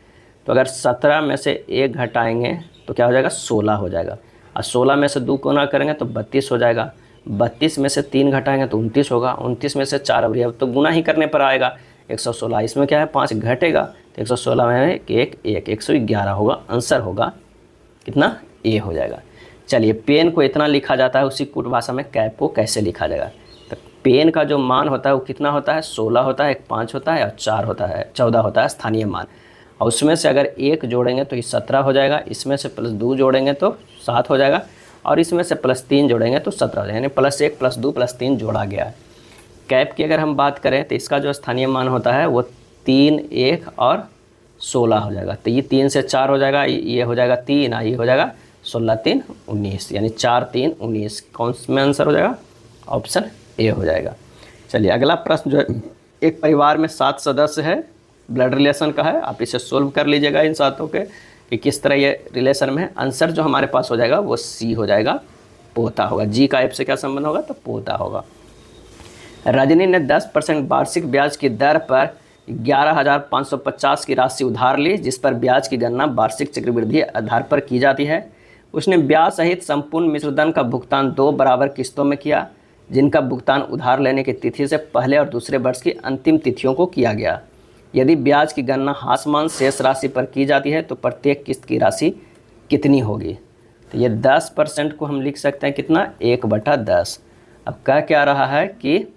तो अगर 17 में से 1 घटाएंगे तो क्या हो जाएगा, 16 हो जाएगा, और 16 में से 2 गुना करेंगे तो 32 हो जाएगा, 32 में से 3 घटाएंगे तो 29 होगा, 29 में से 4 अब तो गुना ही करने पर आएगा 116, इसमें क्या है 5 घटेगा तो 116 में 1 111 होगा, आंसर होगा कितना, ए हो जाएगा। चलिए, पेन को इतना लिखा जाता है, उसी कूट भाषा में कैप को कैसे लिखा जाएगा। तो पेन का जो मान होता है वो कितना होता है, 16 होता है, एक 5 होता है और 4 होता है, 14 होता है स्थानीय मान, और उसमें से अगर 1 जोड़ेंगे तो ये 17 हो जाएगा, इसमें से +2 जोड़ेंगे तो 7 हो जाएगा, और इसमें से +3 जोड़ेंगे तो 17 हो जाएगा, यानी +1 +2 +3 जोड़ा गया है। कैप की अगर हम बात करें तो इसका जो स्थानीय मान होता है वो 3, 1 और 16 हो जाएगा। तो ये 3 से 4 हो जाएगा, ये हो जाएगा 3, ये हो जाएगा 16, 3, 19, यानी 4, 3, 19, कौन में आंसर हो जाएगा, ऑप्शन ए हो जाएगा। चलिए, अगला प्रश्न जो है, एक परिवार में 7 सदस्य है, ब्लड रिलेशन का है, आप इसे सोल्व कर लीजिएगा इन सातों के कि किस तरह ये रिलेशन में है। आंसर जो हमारे पास हो जाएगा वो सी हो जाएगा, पोता होगा। जी का एफ से क्या संबंध होगा, तो पोता होगा। रजनी ने 10% वार्षिक ब्याज की दर पर 11,550 की राशि उधार ली, जिस पर ब्याज की गणना वार्षिक चक्रवृद्धि आधार पर की जाती है। उसने ब्याज सहित संपूर्ण मिश्रधन का भुगतान 2 बराबर किस्तों में किया, जिनका भुगतान उधार लेने की तिथि से पहले और दूसरे वर्ष की अंतिम तिथियों को किया गया। यदि ब्याज की गणना हास्यमान शेष राशि पर की जाती है तो प्रत्येक किस्त की राशि कितनी होगी। तो ये 10% को हम लिख सकते हैं कितना, 1/10। अब कह क्या रहा है कि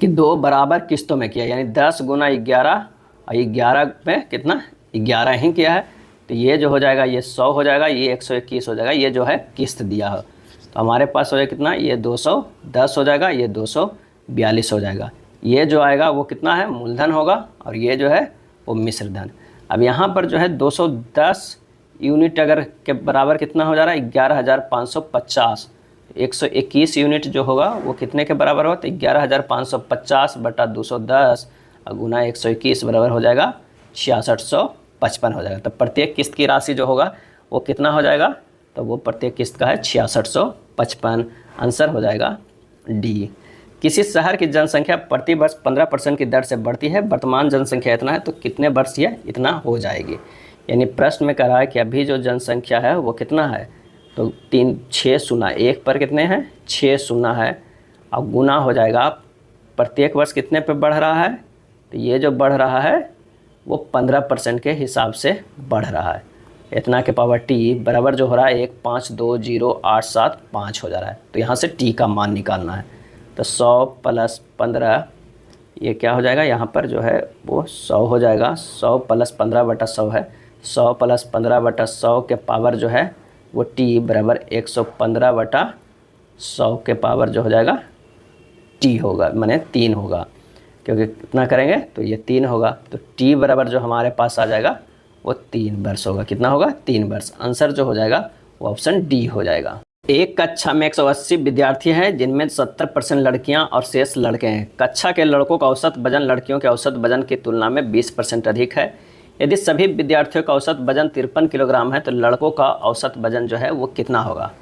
2 बराबर किस्तों में किया, यानी 10 गुना 11, और 11 में कितना 11 ही किया है, तो ये जो हो जाएगा ये 100 हो जाएगा, ये 121 हो जाएगा, ये जो है किस्त दिया हो। तो हमारे पास हो जाएगा कितना, ये 210 हो जाएगा, ये 242 हो जाएगा। ये जो आएगा वो कितना है, मूलधन होगा, और ये जो है वो मिश्रधन। अब यहाँ पर जो है 210 यूनिट अगर के बराबर कितना हो जा रहा है, 11,550, 121 यूनिट जो होगा वो कितने के बराबर होगा, तो 11,550 बटा 210 और गुना 121 बराबर हो जाएगा 6655 हो जाएगा। तो प्रत्येक किस्त की राशि जो होगा वो कितना हो जाएगा, तो वो प्रत्येक किस्त का है 6655, आंसर हो जाएगा डी। किसी शहर की जनसंख्या प्रति वर्ष 15% की दर से बढ़ती है, वर्तमान जनसंख्या इतना है, तो कितने वर्ष ये इतना हो जाएगी। यानी प्रश्न में कह रहा है कि अभी जो जनसंख्या है वो कितना है, तो 601 पर कितने हैं, 6 है, और गुना हो जाएगा प्रत्येक वर्ष कितने पे बढ़ रहा है, तो ये जो बढ़ रहा है वो 15% के हिसाब से बढ़ रहा है। इतना के पावर टी बराबर जो हो रहा है 1520875 हो जा रहा है। तो यहाँ से टी का मान निकालना है, तो 100 + 15 ये क्या हो जाएगा, यहाँ पर जो है वो 100 हो जाएगा, 100 + 15/100 है, 100 + 15/100 के पावर जो है वो टी बराबर 115/100 के पावर जो हो जाएगा टी होगा, माने 3 होगा, क्योंकि कितना करेंगे तो ये 3 होगा, तो टी बराबर जो हमारे पास आ जाएगा वो 3 वर्ष होगा। कितना होगा? 3 वर्ष। आंसर जो हो जाएगा वो ऑप्शन डी हो जाएगा। एक कक्षा में 180 विद्यार्थी हैं, जिनमें 70% लड़कियां और शेष लड़के हैं। कक्षा के लड़कों का औसत वजन लड़कियों के औसत वजन की तुलना में 20% अधिक है। यदि सभी विद्यार्थियों का औसत वजन 53 किलोग्राम है तो लड़कों का औसत वजन जो है वो कितना होगा?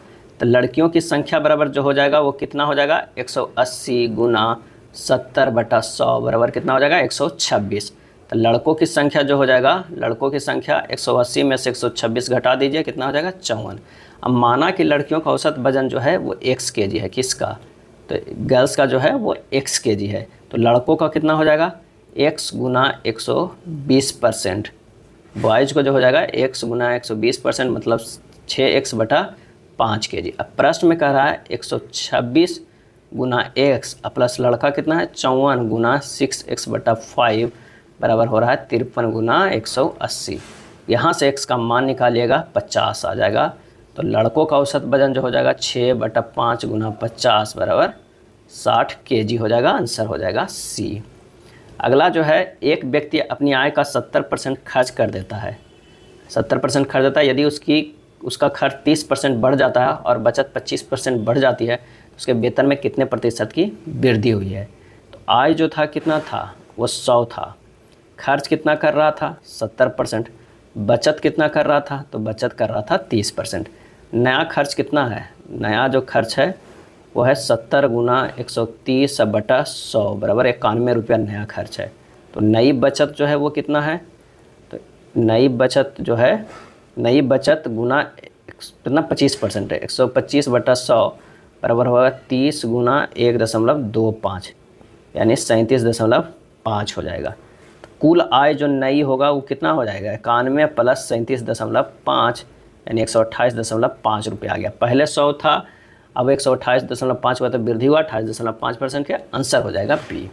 तो लड़कियों की संख्या बराबर जो हो जाएगा वो कितना हो जाएगा? 180 गुना 70/100 बराबर कितना हो जाएगा? 126। तो लड़कों की संख्या जो हो जाएगा, लड़कों की संख्या 180 में से 126 घटा दीजिए, कितना हो जाएगा? 54। अब माना कि लड़कियों का औसत वजन जो है वो x kg है। किसका? तो गर्ल्स का जो है वो x kg है। तो लड़कों का कितना हो जाएगा? x गुना 120%। बॉयज़ को जो हो जाएगा x गुना 120%, मतलब 6x/5 kg। अब प्रश्न में कह रहा है 126 गुना x प्लस लड़का कितना है? 54 गुना 6x/5 बराबर हो रहा है 53 गुना 180। यहाँ से x का मान निकालिएगा, 50 आ जाएगा। तो लड़कों का औसत वजन जो हो जाएगा 6/5 गुना 50 बराबर 60 kg हो जाएगा। आंसर हो जाएगा सी। अगला जो है, एक व्यक्ति अपनी आय का 70% खर्च कर देता है। 70% खर्च देता है। यदि उसका खर्च 30% बढ़ जाता है और बचत 25% बढ़ जाती है तो उसके वेतन में कितने प्रतिशत की वृद्धि हुई है? तो आय जो था कितना था? वो 100 था। खर्च कितना कर रहा था? 70%। बचत कितना कर रहा था? तो बचत कर रहा था 30%। नया खर्च कितना है? नया जो खर्च है वो है 70 गुना 130/100 बराबर 91 रुपया नया खर्च है। तो नई बचत जो है वो कितना है? तो नई बचत जो है, नई बचत गुना कितना? 25% है। 125/100 बराबर होगा 30 गुना 1.25, यानी 37.5 हो जाएगा। तो कुल आय जो नई होगा वो कितना हो जाएगा? 91 प्लस 37.5 यानी 128.5 रुपये आ गया। पहले 100 था, अब 128.5 हुआ तो वृद्धि हुआ 28.5% के। आंसर हो जाएगा बी।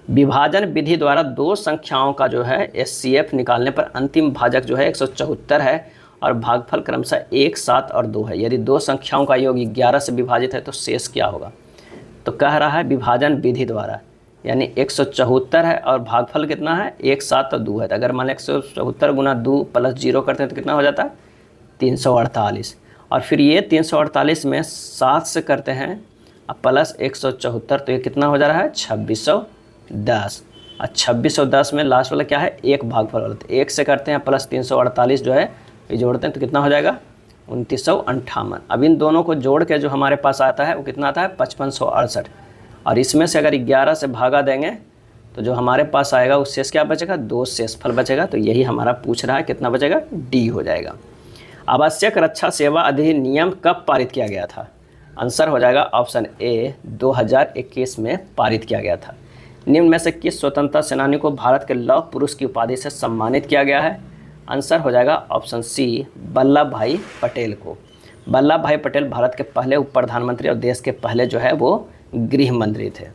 विभाजन विधि द्वारा दो संख्याओं का जो है एचसीएफ निकालने पर अंतिम भाजक जो है 174 है और भागफल क्रमशः 1, 7 और 2 है। यदि दो संख्याओं का योग 11 से विभाजित है तो शेष क्या होगा? तो कह रहा है विभाजन विधि द्वारा, यानी 174 है और भागफल कितना है? 1, 7 और 2 है। तो अगर मान 174 गुना 2 प्लस 0 करते हैं तो कितना हो जाता है? 348। और फिर ये 348 में 7 से करते हैं अब प्लस 174, तो ये कितना हो जा रहा है? 2610। और 2610 में लास्ट वाला क्या है? एक भागफल वाला। तो 1 से करते हैं प्लस 348 जो है ये जोड़ते हैं तो कितना हो जाएगा? 2958। अब इन दोनों को जोड़ के जो हमारे पास आता है वो कितना आता है? 5568। और इसमें से अगर 11 से भागा देंगे तो जो हमारे पास आएगा वो शेष क्या बचेगा? 2 शेषफल बचेगा। तो यही हमारा पूछ रहा है, कितना बचेगा? डी हो जाएगा। आवश्यक रक्षा सेवा अधिनियम कब पारित किया गया था? आंसर हो जाएगा ऑप्शन ए, 2021 में पारित किया गया था। निम्न में से किस स्वतंत्रता सेनानी को भारत के लौह पुरुष की उपाधि से सम्मानित किया गया है? आंसर हो जाएगा ऑप्शन सी, वल्लभ भाई पटेल को। वल्लभ भाई पटेल भारत के पहले उप प्रधानमंत्री और देश के पहले जो है वो गृह मंत्री थे।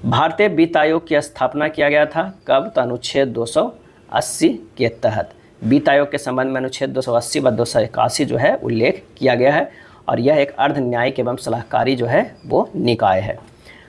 भारतीय वित्त आयोग की स्थापना किया गया था कब? तो अनुच्छेद 280 के तहत। वित्त आयोग के संबंध में अनुच्छेद 280 व 281 जो है उल्लेख किया गया है और यह एक अर्ध न्यायिक एवं सलाहकारी जो है वो निकाय है।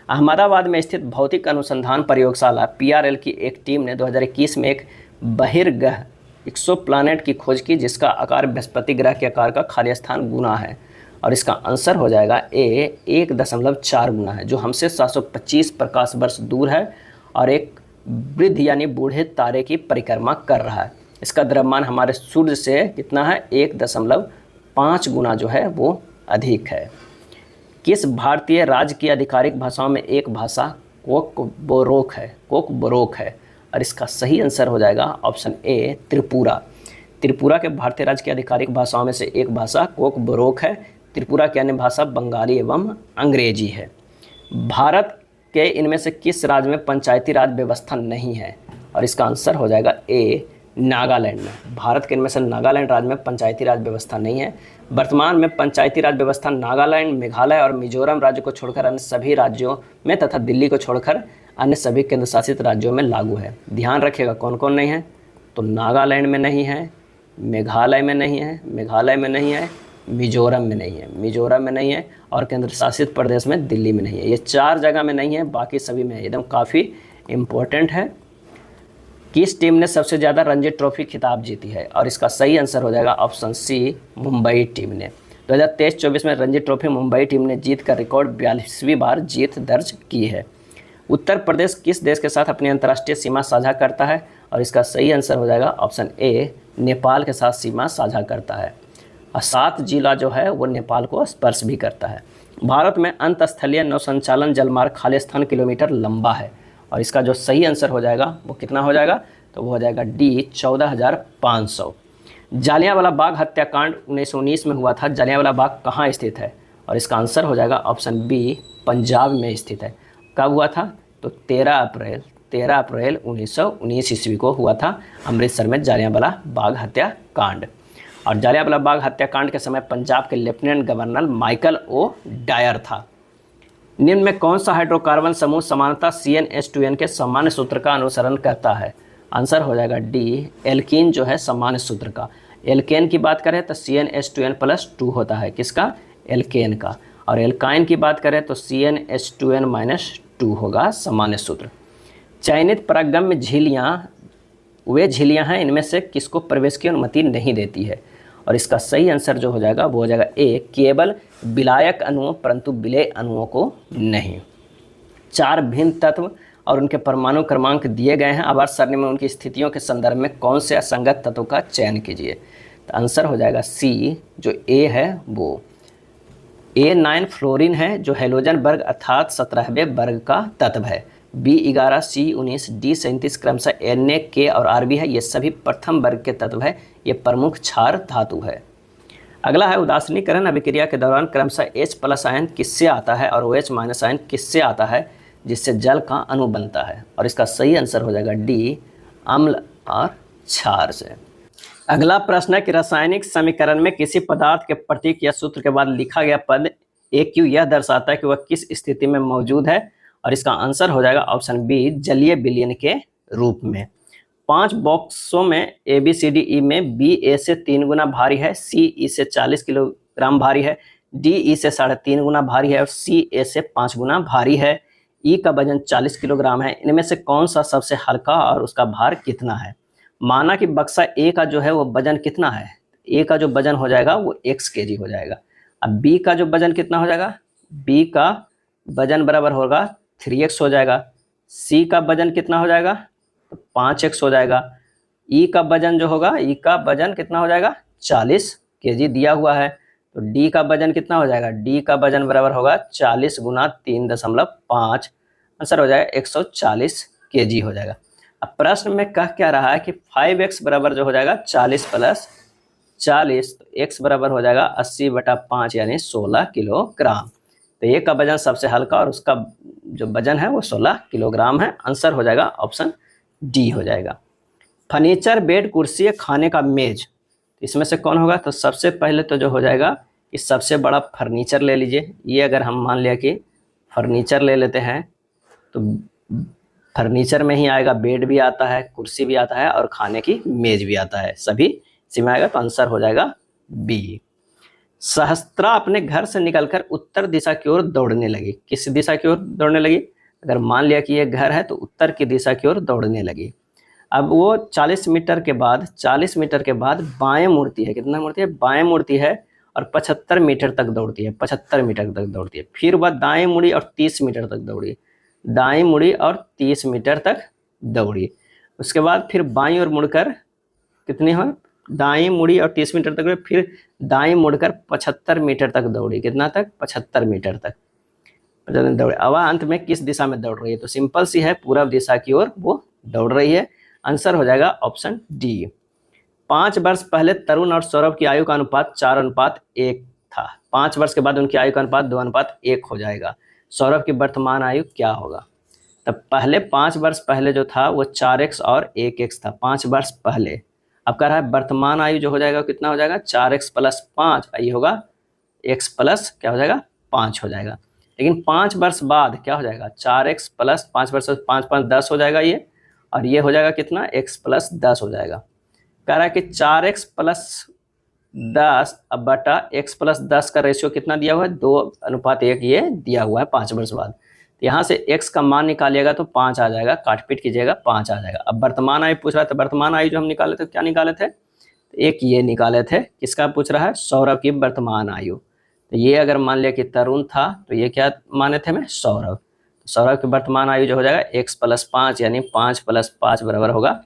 अहमदाबाद में स्थित भौतिक अनुसंधान प्रयोगशाला PRL की एक टीम ने 2021 में एक बहिर्ग्रह एक्सोप्लैनेट की खोज की जिसका आकार बृहस्पति ग्रह के आकार का खाली स्थान गुना है और इसका आंसर हो जाएगा ए, 1.4 गुना है, जो हमसे 725 प्रकाश वर्ष दूर है और एक वृद्ध यानी बूढ़े तारे की परिक्रमा कर रहा है। इसका द्रव्यमान हमारे सूर्य से कितना है? 1.5 गुना जो है वो अधिक है। किस भारतीय राज्य की आधिकारिक भाषाओं में एक भाषा कोकबोरोक है? कोकबोरोक है और इसका सही आंसर हो जाएगा ऑप्शन ए, त्रिपुरा। त्रिपुरा के भारतीय राज्य की आधिकारिक भाषाओं में से एक भाषा कोकबोरोक है। त्रिपुरा की अन्य भाषा बंगाली एवं अंग्रेजी है। भारत के इनमें से किस राज्य में पंचायती राज व्यवस्था नहीं है? और इसका आंसर हो जाएगा ए, नागालैंड में। भारत के इनमें से नागालैंड राज्य में पंचायती राज व्यवस्था नहीं है। वर्तमान में पंचायती राज व्यवस्था नागालैंड, मेघालय और मिजोरम राज्य को छोड़कर अन्य सभी राज्यों में तथा दिल्ली को छोड़कर अन्य सभी केंद्र शासित राज्यों में लागू है। ध्यान रखिएगा कौन कौन नहीं है। तो नागालैंड में नहीं है, मेघालय में नहीं है, मिजोरम में नहीं है, मिजोरम में नहीं है, और केंद्र शासित प्रदेश में दिल्ली में नहीं है। ये 4 जगह में नहीं है, बाकी सभी में है। एकदम काफ़ी इम्पोर्टेंट है। किस टीम ने सबसे ज़्यादा रणजी ट्रॉफी खिताब जीती है? और इसका सही आंसर हो जाएगा ऑप्शन सी, मुंबई टीम ने। 2023-24 में रणजी ट्रॉफी मुंबई टीम ने जीत का रिकॉर्ड 42वीं बार जीत दर्ज की है। उत्तर प्रदेश किस देश के साथ अपनी अंतर्राष्ट्रीय सीमा साझा करता है? और इसका सही आंसर हो जाएगा ऑप्शन ए, नेपाल के साथ सीमा साझा करता है। और 7 जिला जो है वो नेपाल को स्पर्श भी करता है। भारत में अंतस्थलीय नौसंचालन जलमार्ग खालिस्तान किलोमीटर लंबा है, और इसका जो सही आंसर हो जाएगा वो कितना हो जाएगा? तो वो हो जाएगा डी, 14,500। जालियांवाला बाग हत्याकांड 1919 में हुआ था। जालियांवाला बाग कहाँ स्थित है? और इसका आंसर हो जाएगा ऑप्शन बी, पंजाब में स्थित है। कब हुआ था? तो 13 अप्रैल 1919 ईस्वी को हुआ था अमृतसर में जालियांवाला बाग हत्याकांड। और जालियांवाला बाग हत्याकांड के समय पंजाब के lieutenant governor Michael O'Dwyer था। निम्न में कौन सा हाइड्रोकार्बन समूह समानता CnH2n के सामान्य सूत्र का अनुसरण करता है? आंसर हो जाएगा डी, एल्कीन जो है सामान्य सूत्र का। एल्केन की बात करें तो CnH2n+2 होता है, किसका? एल्केन का। और एल्काइन की बात करें तो CnH2n-2 होगा सामान्य सूत्र। चयनित परागगम्य झिल्लियाँ वे झिल्लियाँ हैं इनमें से किसको प्रवेश की अनुमति नहीं देती है? और इसका सही आंसर जो हो जाएगा वो हो जाएगा ए, केवल विलायक अणुओं परंतु विलेय अणुओं को नहीं। 4 भिन्न तत्व और उनके परमाणु क्रमांक दिए गए हैं। आवर्त सारणी में उनकी स्थितियों के संदर्भ में कौन से असंगत तत्व का चयन कीजिए? तो आंसर हो जाएगा सी, जो ए है वो A9 फ्लोरीन है, जो हेलोजन वर्ग अर्थात 17वें वर्ग का तत्व है। B11, C19, D37 क्रमशः Na, K और Rb है। ये सभी प्रथम वर्ग के तत्व है। ये प्रमुख क्षार धातु है। अगला है उदासीनीकरण अभिक्रिया के दौरान क्रमशः H+ आयन किससे आता है और OH- आयन किससे आता है जिससे जल का अणु बनता है? और इसका सही आंसर हो जाएगा डी, अम्ल और क्षार से। अगला प्रश्न है कि रासायनिक समीकरण में किसी पदार्थ के प्रतीक या सूत्र के बाद लिखा गया पद AQ यह दर्शाता है कि वह किस स्थिति में मौजूद है? और इसका आंसर हो जाएगा ऑप्शन बी, जलीय विलयन के रूप में। 5 बॉक्सों में ABCDE में B A से 3 गुना भारी है, C E से 40 किलोग्राम भारी है, D E से 3.5 गुना भारी है और C A से 5 गुना भारी है। E का वजन 40 किलोग्राम है। इनमें से कौन सा सबसे हल्का और उसका भार कितना है? माना कि बक्सा A का जो है वो वजन कितना है? A का जो वजन हो जाएगा वो x kg हो जाएगा। अब B का जो वजन कितना हो जाएगा? B का वजन बराबर होगा 3x हो जाएगा। C का वजन कितना हो जाएगा? तो 5x हो जाएगा। E का वजन जो होगा, E का वजन कितना हो जाएगा? 40 kg दिया हुआ है। तो D का वजन कितना हो जाएगा? D का वजन बराबर होगा 40 × 3.5, आंसर हो जाएगा 140 kg हो जाएगा। अब प्रश्न में कह क्या रहा है कि 5x बराबर जो हो जाएगा 40 + 40, तो x बराबर हो जाएगा 80/5 यानी 16 किलोग्राम। तो ये का वजन सबसे हल्का और उसका जो वजन है वो 16 किलोग्राम है। आंसर हो जाएगा ऑप्शन डी हो जाएगा। फर्नीचर, बेड, कुर्सी, खाने का मेज, इसमें से कौन होगा? तो सबसे पहले तो जो हो जाएगा कि सबसे बड़ा फर्नीचर ले लीजिए। ये अगर हम मान लिया कि फर्नीचर ले लेते हैं तो फर्नीचर में ही आएगा, बेड भी आता है, कुर्सी भी आता है और खाने की मेज भी आता है, सभी इसी में आएगा। तो आंसर हो जाएगा बी। सहस्त्रा अपने घर से निकलकर उत्तर दिशा की ओर दौड़ने लगी। किस दिशा की ओर दौड़ने लगी? अगर मान लिया कि ये घर है तो उत्तर की दिशा की ओर दौड़ने लगी। अब वो 40 मीटर के बाद बाएं मुड़ती है। कितना मुड़ती है? बाएं मुड़ती है और 75 मीटर तक दौड़ती है। 75 मीटर तक दौड़ती है। फिर वह दाएं मुड़ी और 30 मीटर तक दौड़ी। दाएं मुड़ी और 30 मीटर तक दौड़ी। उसके बाद फिर बाईं ओर मुड़कर कितनी हो? दाएं मुड़ी और 30 मीटर तक, फिर दाएं मुड़कर 75 मीटर तक दौड़ी। कितना तक? 75 मीटर तक दौड़े। अब अंत में किस दिशा में दौड़ रही है? तो सिंपल सी है, पूरब दिशा की ओर वो दौड़ रही है। आंसर हो जाएगा ऑप्शन डी। 5 वर्ष पहले तरुण और सौरभ की आयु का अनुपात 4:1 था। 5 वर्ष के बाद उनकी आयु का अनुपात 2:1 हो जाएगा। सौरभ की वर्तमान आयु क्या होगा? तब पहले 5 वर्ष पहले जो था वो 4x और 1x था। 5 वर्ष पहले। अब कह रहा है वर्तमान आयु जो हो जाएगा कितना हो जाएगा? 4x + 5, ये होगा x प्लस क्या हो जाएगा? 5 हो जाएगा। लेकिन 5 वर्ष बाद क्या हो जाएगा? 4x + 5 वर्ष 5 5 10 हो जाएगा ये, और ये हो जाएगा कितना? x + 10 हो जाएगा। कह रहा है कि 4x + 10 अब बटा x प्लस 10 का रेशियो कितना दिया हुआ है, 2:1 ये दिया हुआ है 5 वर्ष बाद। तो यहाँ से x का मान निकालिएगा तो 5 आ जाएगा, काट पीट कीजिएगा 5 आ जाएगा। अब वर्तमान आयु पूछ रहा था, वर्तमान आयु जो हम निकाले थे क्या निकाले थे, तो एक ये निकाले थे, किसका पूछ रहा है, सौरभ की वर्तमान आयु। तो ये अगर मान लिया कि तरुण था तो ये क्या माने थे मैं, सौरभ। तो सौरभ की वर्तमान आयु जो हो जाएगा x प्लस 5 यानी 5 प्लस 5 बराबर होगा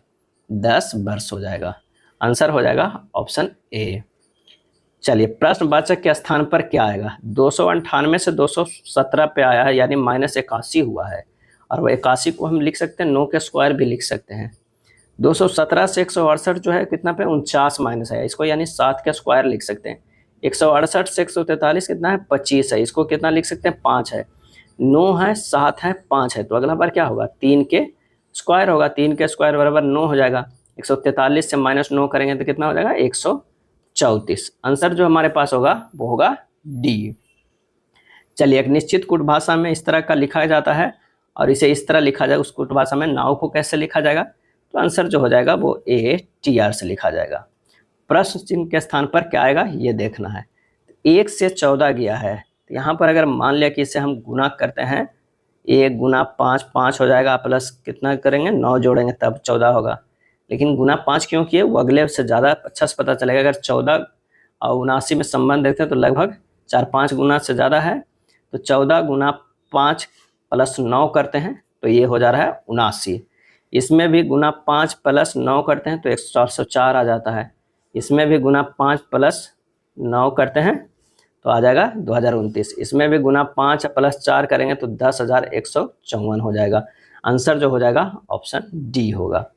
10 वर्ष हो जाएगा। आंसर हो जाएगा ऑप्शन ए। चलिए प्रश्नवाचक के स्थान पर क्या आएगा, 298 से 217 पे आया है यानी -81 हुआ है, और वो 81 को हम लिख सकते हैं 9 के स्क्वायर भी लिख सकते हैं। 217 से 168 जो है कितना पे 49 माइनस है, इसको यानी 7 के स्क्वायर लिख सकते हैं। 168 से 143 कितना है 25 है, इसको कितना लिख सकते हैं 5 है। 9 है 7 है 5 है, तो अगला बार क्या होगा 3 के स्क्वायर होगा, 3 के स्क्वायर बराबर 9 हो जाएगा। 143 से -9 करेंगे तो कितना हो जाएगा 134। आंसर जो हमारे पास होगा वो होगा डी। चलिए एक निश्चित कूट भाषा में इस तरह का लिखा जाता है और इसे इस तरह लिखा जाएगा, उस कूट भाषा में नाव को कैसे लिखा जाएगा, तो आंसर जो हो जाएगा वो ATR से लिखा जाएगा। प्रश्न चिन्ह के स्थान पर क्या आएगा ये देखना है। 1 से 14 गया है, तो यहाँ पर अगर मान लिया कि इसे हम गुना करते हैं, 1 गुना 5 5 हो जाएगा, प्लस कितना करेंगे 9 जोड़ेंगे तब 14 होगा। लेकिन गुना 5 क्यों किए, वो अगले से ज़्यादा अच्छा से पता चलेगा। अगर 14 और 79 में संबंध देखते हैं तो लगभग 4-5 गुना से ज़्यादा है, तो 14 गुना 5 प्लस 9 करते हैं तो ये हो जा रहा है 79। इसमें भी गुना 5 प्लस 9 करते हैं तो 104 आ जाता है। इसमें भी गुना 5 प्लस 9 करते हैं तो आ जाएगा 2029। इसमें भी गुना 5 प्लस 4 करेंगे तो 10,154 हो जाएगा। आंसर जो हो जाएगा ऑप्शन डी होगा।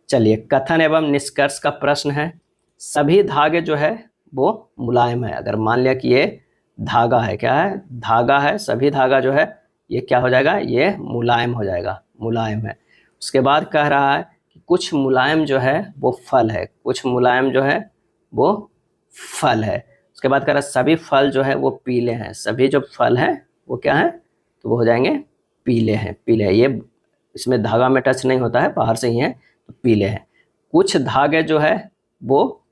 चलिए कथन एवं निष्कर्ष का प्रश्न है। सभी धागे जो है वो मुलायम है। अगर मान लिया कि ये धागा है, क्या है धागा है, सभी धागा जो है ये क्या हो जाएगा, ये मुलायम हो जाएगा, मुलायम है। उसके बाद कह रहा है कि कुछ मुलायम जो है वो फल है, कुछ मुलायम जो है वो फल है। उसके बाद कह रहा है सभी फल जो है वो पीले हैं, सभी जो फल हैं वो क्या है, तो वो हो जाएंगे पीले हैं, पीले हैं। ये इसमें धागा में टच नहीं होता है, बाहर से ही है, तो पीले हैं। कुछ धागे जो है वो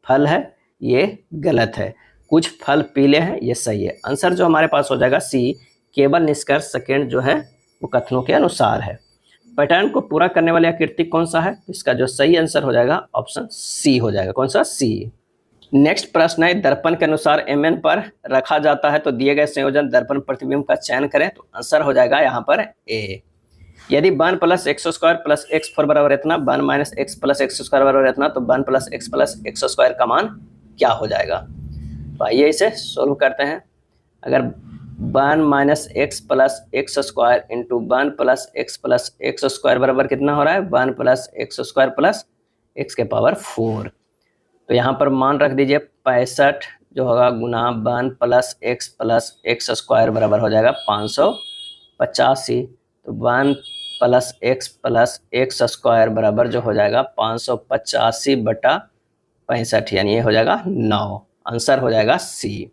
फल है, ये गलत है। कुछ फल पीले हैं, ये सही है। आंसर जो हमारे पास हो जाएगा सी, केवल निष्कर्ष सेकेंड जो है वो कथनों के अनुसार है। पैटर्न को पूरा करने वाली आकृति कौन सा है, इसका जो सही आंसर हो जाएगा ऑप्शन सी हो जाएगा। कौन सा, सी। नेक्स्ट प्रश्न है, दर्पण के अनुसार mn पर रखा जाता है तो दिए गए संयोजन दर्पण प्रतिबिंब का चयन करें, तो आंसर हो जाएगा यहाँ पर ए। यदि 1 plus x square plus x4 बराबर इतना, 1 minus x plus x square बराबर इतना, तो 1 प्लस एक्स स्क्वायर का मान क्या हो जाएगा। तो आइए इसे सोल्व करते हैं। अगर 1 minus x plus x square into 1 plus x square बराबर कितना हो रहा है, 1 plus x square plus x के पावर 4। तो यहाँ पर मान रख दीजिए 65 जो होगा गुना 1 प्लस एक्स स्क्वायर बराबर हो जाएगा 585। तो 1 प्लस एक्स स्क्वायर बराबर जो हो जाएगा 585 बटा 65 यानी ये हो जाएगा 9। आंसर हो जाएगा सी।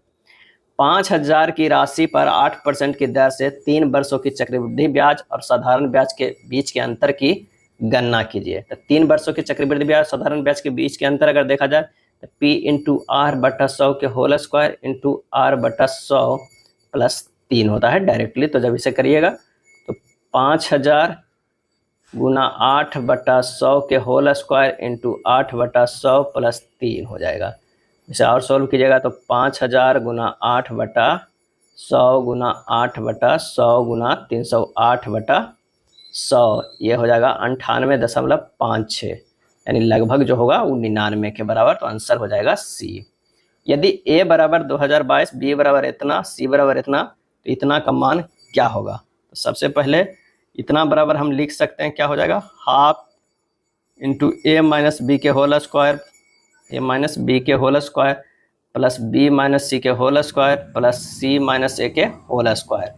5000 की राशि पर 8% की दर से 3 वर्षों की चक्रवृद्धि ब्याज और साधारण ब्याज के बीच के अंतर की गणना कीजिए। तो 3 वर्षों के चक्रवृद्धि ब्याज साधारण ब्याज के बीच के अंतर अगर देखा जाए तो P इंटू आर बटा 100 के होल स्क्वायर इंटू आर बटा 100 प्लस 3 होता है डायरेक्टली। तो जब इसे करिएगा तो 5000 गुना 8 बटा 100 के होल स्क्वायर इंटू 8 बटा 100 प्लस 3 हो जाएगा। इसे और सोल्व कीजिएगा तो 5000 गुना 8 बटा 100 गुना 8 बटा 100 गुना 308 बटा 100, ये हो जाएगा 98.56 यानी लगभग जो होगा वो 99 के बराबर। तो आंसर हो जाएगा सी। यदि ए बराबर 2022, बी बराबर इतना, सी बराबर इतना, तो इतना का मान क्या होगा। तो सबसे पहले इतना बराबर हम लिख सकते हैं, क्या हो जाएगा half into A minus B के whole square, A minus B के whole square plus B minus C के whole square plus C minus A के होल स्क्वायर।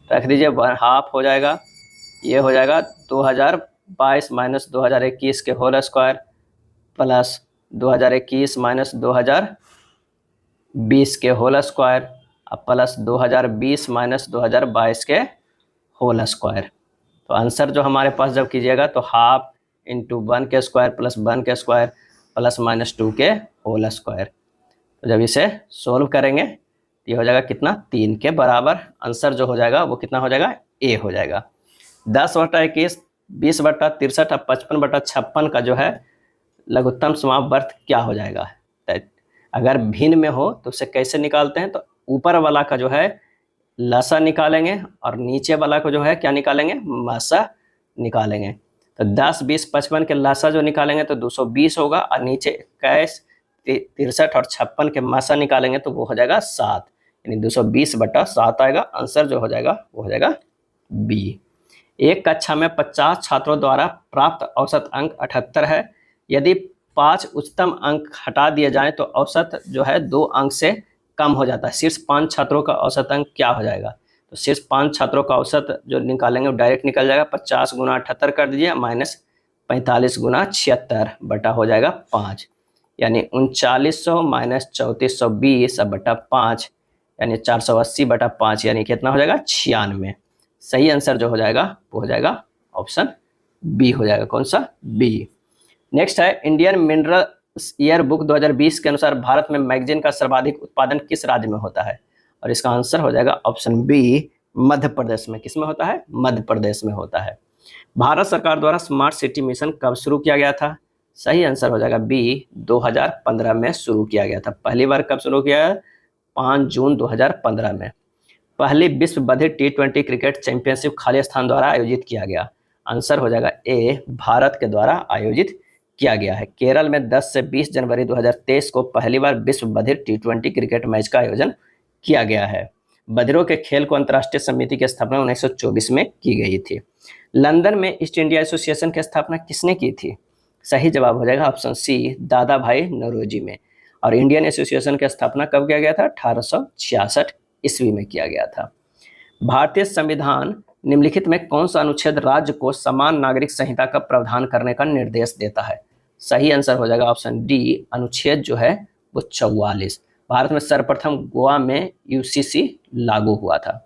रख दीजिए, हाफ हो जाएगा, ये हो जाएगा 2022 माइनस 2021 के होल स्क्वायर प्लस 2021 माइनस 2020 के होल स्क्वायर प्लस 2020 माइनस 2022 के होल स्क्वायर। तो आंसर जो हमारे पास जब कीजिएगा तो हाफ इंटू 1 के स्क्वायर प्लस 1 के स्क्वायर प्लस माइनस 2 के होल स्क्वायर। तो जब इसे सोल्व करेंगे तो ये हो जाएगा कितना, 3 के बराबर। आंसर जो हो जाएगा वो कितना हो जाएगा, ए हो जाएगा। 10/21, 20/63 और 55/56 का जो है लघुत्तम समावर्त क्या हो जाएगा। अगर भिन्न में हो तो उसे कैसे निकालते हैं, तो ऊपर वाला का जो है लसा निकालेंगे और नीचे वाला को जो है क्या निकालेंगे, मसा निकालेंगे। तो 10, 20, 55 के लसा जो निकालेंगे तो 220 होगा, और नीचे 21, 63 और 56 के मसा निकालेंगे तो वो हो जाएगा 7, यानी 220/7 आएगा। आंसर जो हो जाएगा वो हो जाएगा बी। एक कक्षा में 50 छात्रों द्वारा प्राप्त औसत अंक 78 है। यदि 5 उच्चतम अंक हटा दिए जाएं तो औसत जो है 2 अंक से कम हो जाता है। शीर्ष 5 छात्रों का औसत अंक क्या हो जाएगा, तो शीर्ष 5 छात्रों का औसत जो निकालेंगे वो डायरेक्ट निकल जाएगा। 50 गुना 78 कर दीजिए, माइनस 45 गुना 76 बटा हो जाएगा 5, यानी 3900 माइनस 3420 बटा 5, यानी 480/5, यानी कितना हो जाएगा, 96। सही आंसर जो हो जाएगा वो हो जाएगा ऑप्शन बी हो जाएगा। कौन सा, बी। नेक्स्ट है इंडियन मिनरल ईयर बुक 2020 के अनुसार भारत में मैगजीन का सर्वाधिक उत्पादन किस राज्य में होता है, और इसका आंसर हो जाएगा ऑप्शन बी, मध्य प्रदेश में। किस में होता है, मध्य प्रदेश में होता है। भारत सरकार द्वारा स्मार्ट सिटी मिशन कब शुरू किया गया था, सही आंसर हो जाएगा बी, 2015 में शुरू किया गया था। पहली बार कब शुरू किया है, 5 जून 2015 में। पहली विश्व बधिर T20 क्रिकेट चैंपियनशिप खालिस्तान द्वारा आयोजित किया गया, आंसर हो जाएगा ए, भारत के द्वारा आयोजित किया गया है। केरल में 10 से 20 जनवरी 2023 को पहली बार विश्व बधिर T20 क्रिकेट मैच का आयोजन किया गया है। बधिरों के खेल को अंतर्राष्ट्रीय समिति की स्थापना 1924 में की गई थी। लंदन में ईस्ट इंडिया एसोसिएशन की स्थापना किसने की थी, सही जवाब हो जाएगा ऑप्शन सी, दादा भाई नौरोजी में। और इंडियन एसोसिएशन की स्थापना कब किया गया था, 1866 ईस्वी में किया गया था। भारतीय संविधान निम्नलिखित में कौन सा अनुच्छेद राज्य को समान नागरिक संहिता का प्रावधान करने का निर्देश देता है, सही आंसर हो जाएगा ऑप्शन डी, अनुच्छेद जो है वो 44। भारत में सर्वप्रथम गोवा में यूसीसी लागू हुआ था।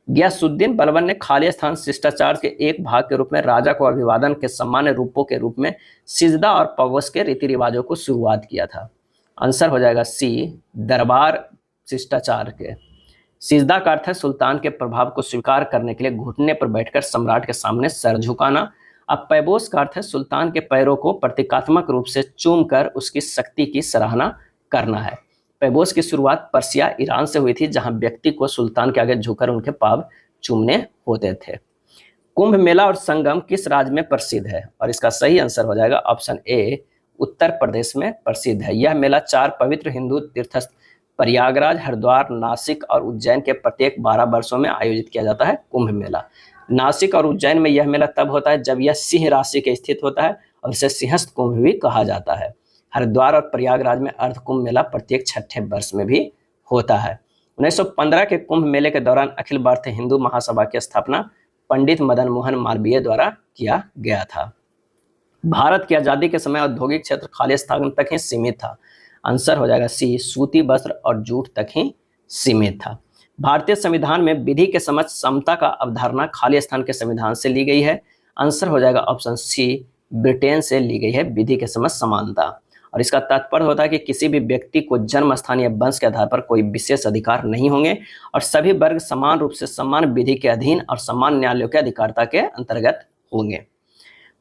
गियासुद्दीन बलबन ने खालिस्तान शिष्टाचार के एक भाग के रूप में राजा को अभिवादन के सामान्य रूपों के रूप में सिजदा और पवस के रीति रिवाजों को शुरुआत किया था, आंसर हो जाएगा सी, दरबार शिष्टाचार के। सिजदा का अर्थ है सुल्तान के प्रभाव को स्वीकार करने के लिए घुटने पर बैठकर सम्राट के सामने सर झुकाना। अब पैबोस का अर्थ है सुल्तान के पैरों को प्रतीकात्मक रूप से चूमकर उसकी शक्ति की सराहना करना है। पैबोस की शुरुआत पर्सिया ईरान से हुई थी, जहां व्यक्ति को सुल्तान के आगे झुककर उनके पाव चूमने होते थे। कुंभ मेला और संगम किस राज्य में प्रसिद्ध है, और इसका सही आंसर हो जाएगा ऑप्शन ए, उत्तर प्रदेश में प्रसिद्ध है। यह मेला 4 पवित्र हिंदू तीर्थ प्रयागराज, हरिद्वार, नासिक और उज्जैन के प्रत्येक 12 वर्षों में आयोजित किया जाता है कुंभ मेला। नासिक और उज्जैन में यह मेला तब होता है जब यह सिंह राशि के स्थित होता है और इसे सिंहस्थ कुंभ भी कहा जाता है। हरिद्वार और प्रयागराज में अर्ध कुंभ मेला प्रत्येक 6ठे वर्ष में भी होता है। 1915 के कुंभ मेले के दौरान अखिल भारतीय हिंदू महासभा की स्थापना पंडित मदन मोहन मालवीय द्वारा किया गया था। भारत की आज़ादी के समय औद्योगिक क्षेत्र खालिस्तान तक ही सीमित था, आंसर हो जाएगा सी, सूती वस्त्र और जूट तक ही सीमित था। भारतीय संविधान में विधि के समक्ष समता का अवधारणा खालिस्तान के संविधान से ली गई है, आंसर हो जाएगा ऑप्शन सी, ब्रिटेन से ली गई है विधि के समक्ष समानता। और इसका तात्पर्य होता है कि किसी भी व्यक्ति को जन्म स्थान या वंश के आधार पर कोई विशेष अधिकार नहीं होंगे और सभी वर्ग समान रूप से समान विधि के अधीन और समान न्यायालयों के अधिकारता के अंतर्गत होंगे।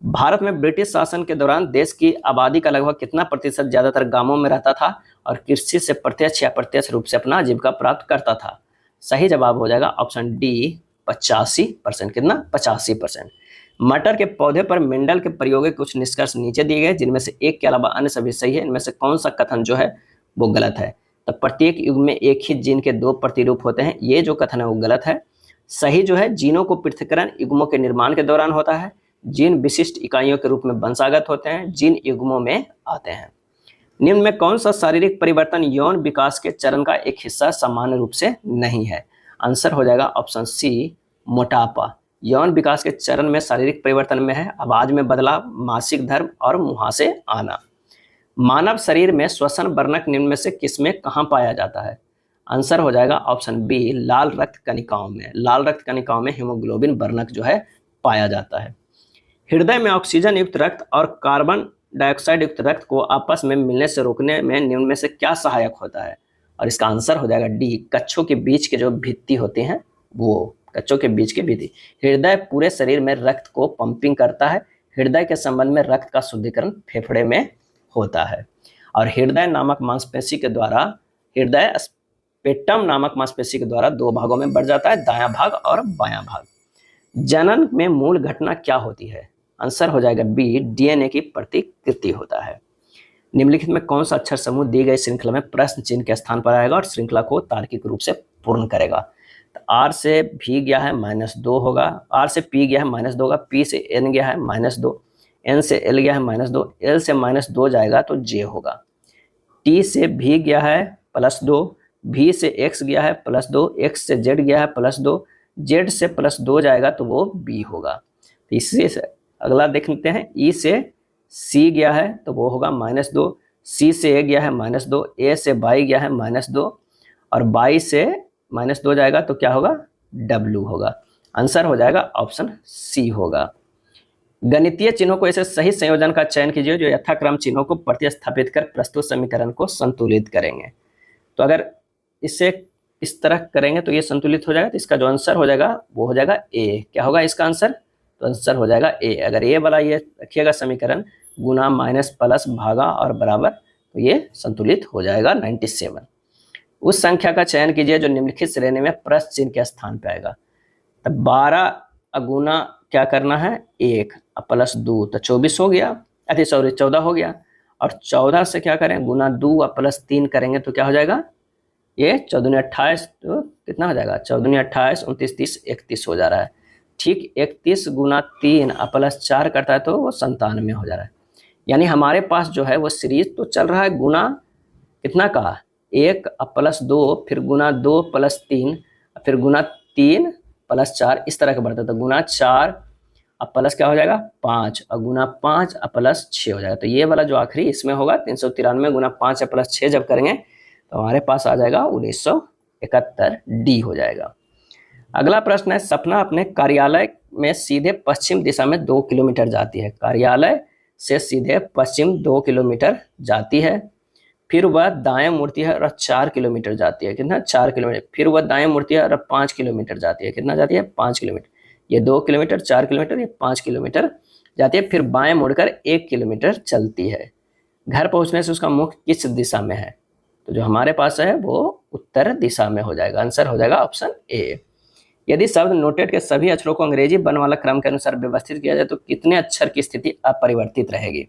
भारत में ब्रिटिश शासन के दौरान देश की आबादी का लगभग कितना प्रतिशत ज्यादातर गांवों में रहता था और कृषि से प्रत्यक्ष या अप्रत्यक्ष रूप से अपना आजीविका प्राप्त करता था, सही जवाब हो जाएगा ऑप्शन डी, 85%। कितना, 85%। मटर के पौधे पर मेंडल के प्रयोग के कुछ निष्कर्ष नीचे दिए गए, जिनमें से एक के अलावा अन्य सभी सही है। इनमें से कौन सा कथन जो है वो गलत है, तो प्रत्येक युग में एक ही जीन के 2 प्रतिरूप होते हैं, ये जो कथन है वो गलत है। सही जो है, जीनों को पृथक्करण युग्मों के निर्माण के दौरान होता है। जीन विशिष्ट इकाइयों के रूप में वंशागत होते हैं, जीन युग्मों में आते हैं। निम्न में कौन सा शारीरिक परिवर्तन यौन विकास के चरण का एक हिस्सा सामान्य रूप से नहीं है, आंसर हो जाएगा ऑप्शन सी, मोटापा। यौन विकास के चरण में शारीरिक परिवर्तन में है आवाज में बदलाव, मासिक धर्म और मुहासे आना। मानव शरीर में श्वसन वर्णक निम्न में से किसमें कहाँ पाया जाता है, आंसर हो जाएगा ऑप्शन बी, लाल रक्त कणिकाओं में। लाल रक्त कणिकाओं में हीमोग्लोबिन वर्णक जो है पाया जाता है। हृदय में ऑक्सीजन युक्त रक्त और कार्बन डाइऑक्साइड युक्त रक्त को आपस में मिलने से रोकने में निम्न में से क्या सहायक होता है, और इसका आंसर हो जाएगा डी, कच्छों के बीच के जो भित्ति होते हैं वो, कच्छों के बीच की भित्ति। हृदय पूरे शरीर में रक्त को पंपिंग करता है। हृदय के संबंध में रक्त का शुद्धिकरण फेफड़े में होता है। और हृदय नामक मांसपेशी के द्वारा, हृदय स्पेटम नामक मांसपेशी के द्वारा दो भागों में बढ़ जाता है, दायां भाग और बायां भाग। जनन में मूल घटना क्या होती है? आंसर हो जाएगा बी, डीएनए की प्रतिकृति होता है। निम्नलिखित में कौन सा अक्षर समूह दी गई श्रृंखला में प्रश्न चिन्ह के स्थान पर आएगा और श्रृंखला को तार्किक रूप से पूर्ण करेगा? तो आर से भी गया है -2 होगा, आर से पी गया है -2 होगा, पी से एन गया है -2, एन से एल गया है -2, एल से -2 जाएगा तो जे होगा। टी से भी गया है +2, भी से एक्स गया है +2, एक्स से जेड गया है +2, जेड से +2 जाएगा तो वो बी होगा। तो इससे अगला देख लेते हैं, ई से सी गया है तो वो होगा -2, सी से ए गया है -2, ए से बाई गया है -2 और बाई से -2 जाएगा तो क्या होगा? डब्लू होगा। आंसर हो जाएगा ऑप्शन सी होगा। गणितीय चिन्हों को ऐसे सही संयोजन का चयन कीजिए जो यथाक्रम चिन्हों को प्रतिस्थापित कर प्रस्तुत समीकरण को संतुलित करेंगे। तो अगर इसे इस तरह करेंगे तो ये संतुलित हो जाएगा, तो इसका जो आंसर हो जाएगा वो हो जाएगा ए। क्या होगा इसका आंसर? तो आंसर हो जाएगा ए। अगर ए वाला ये रखिएगा समीकरण गुना माइनस प्लस भागा और बराबर, तो ये संतुलित हो जाएगा 97। उस संख्या का चयन कीजिए जो निम्नलिखित श्रेणी में प्रश्न चिन्ह के स्थान पे आएगा। तो 12 गुना क्या करना है 1 प्लस 2 तो 24 हो गया, 14 हो गया। और 14 से क्या करें गुना 2 प्लस 3 करेंगे तो क्या हो जाएगा? ये 14 28 तो कितना हो जाएगा? 14 28 29 30 31 हो जा रहा है। ठीक 31 गुना 3 प्लस 4 करता है तो वो 97 हो जा रहा है। यानी हमारे पास जो है वो सीरीज तो चल रहा है गुना कितना का 1 प्लस 2, फिर गुना 2 प्लस 3, फिर गुना 3 प्लस 4, इस तरह का बढ़ता है। तो गुना 4 प्लस क्या हो जाएगा 5 और गुना 5 प्लस 6 हो जाएगा। तो ये वाला जो आखिरी इसमें होगा 393 गुना 5 प्लस 6 जब करेंगे तो हमारे पास आ जाएगा 1971 डी हो जाएगा। अगला प्रश्न है, सपना अपने कार्यालय में सीधे पश्चिम दिशा में 2 किलोमीटर जाती है। कार्यालय से सीधे पश्चिम 2 किलोमीटर जाती है, फिर वह दाएं मुड़ती है और 4 किलोमीटर जाती है। कितना? 4 किलोमीटर। फिर वह दाएं मुड़ती है और 5 किलोमीटर जाती है। कितना जाती है? 5 किलोमीटर। ये 2 किलोमीटर, 4 किलोमीटर, ये 5 किलोमीटर जाती है। फिर बाएं मुड़कर 1 किलोमीटर चलती है। घर पहुंचने से उसका मुख किस दिशा में है? तो जो हमारे पास है वो उत्तर दिशा में हो जाएगा। आंसर हो जाएगा ऑप्शन ए। यदि शब्द नोटेड के सभी अक्षरों को अंग्रेजी वर्णमाला क्रम के अनुसार व्यवस्थित किया जाए तो कितने अक्षर की स्थिति अपरिवर्तित रहेगी?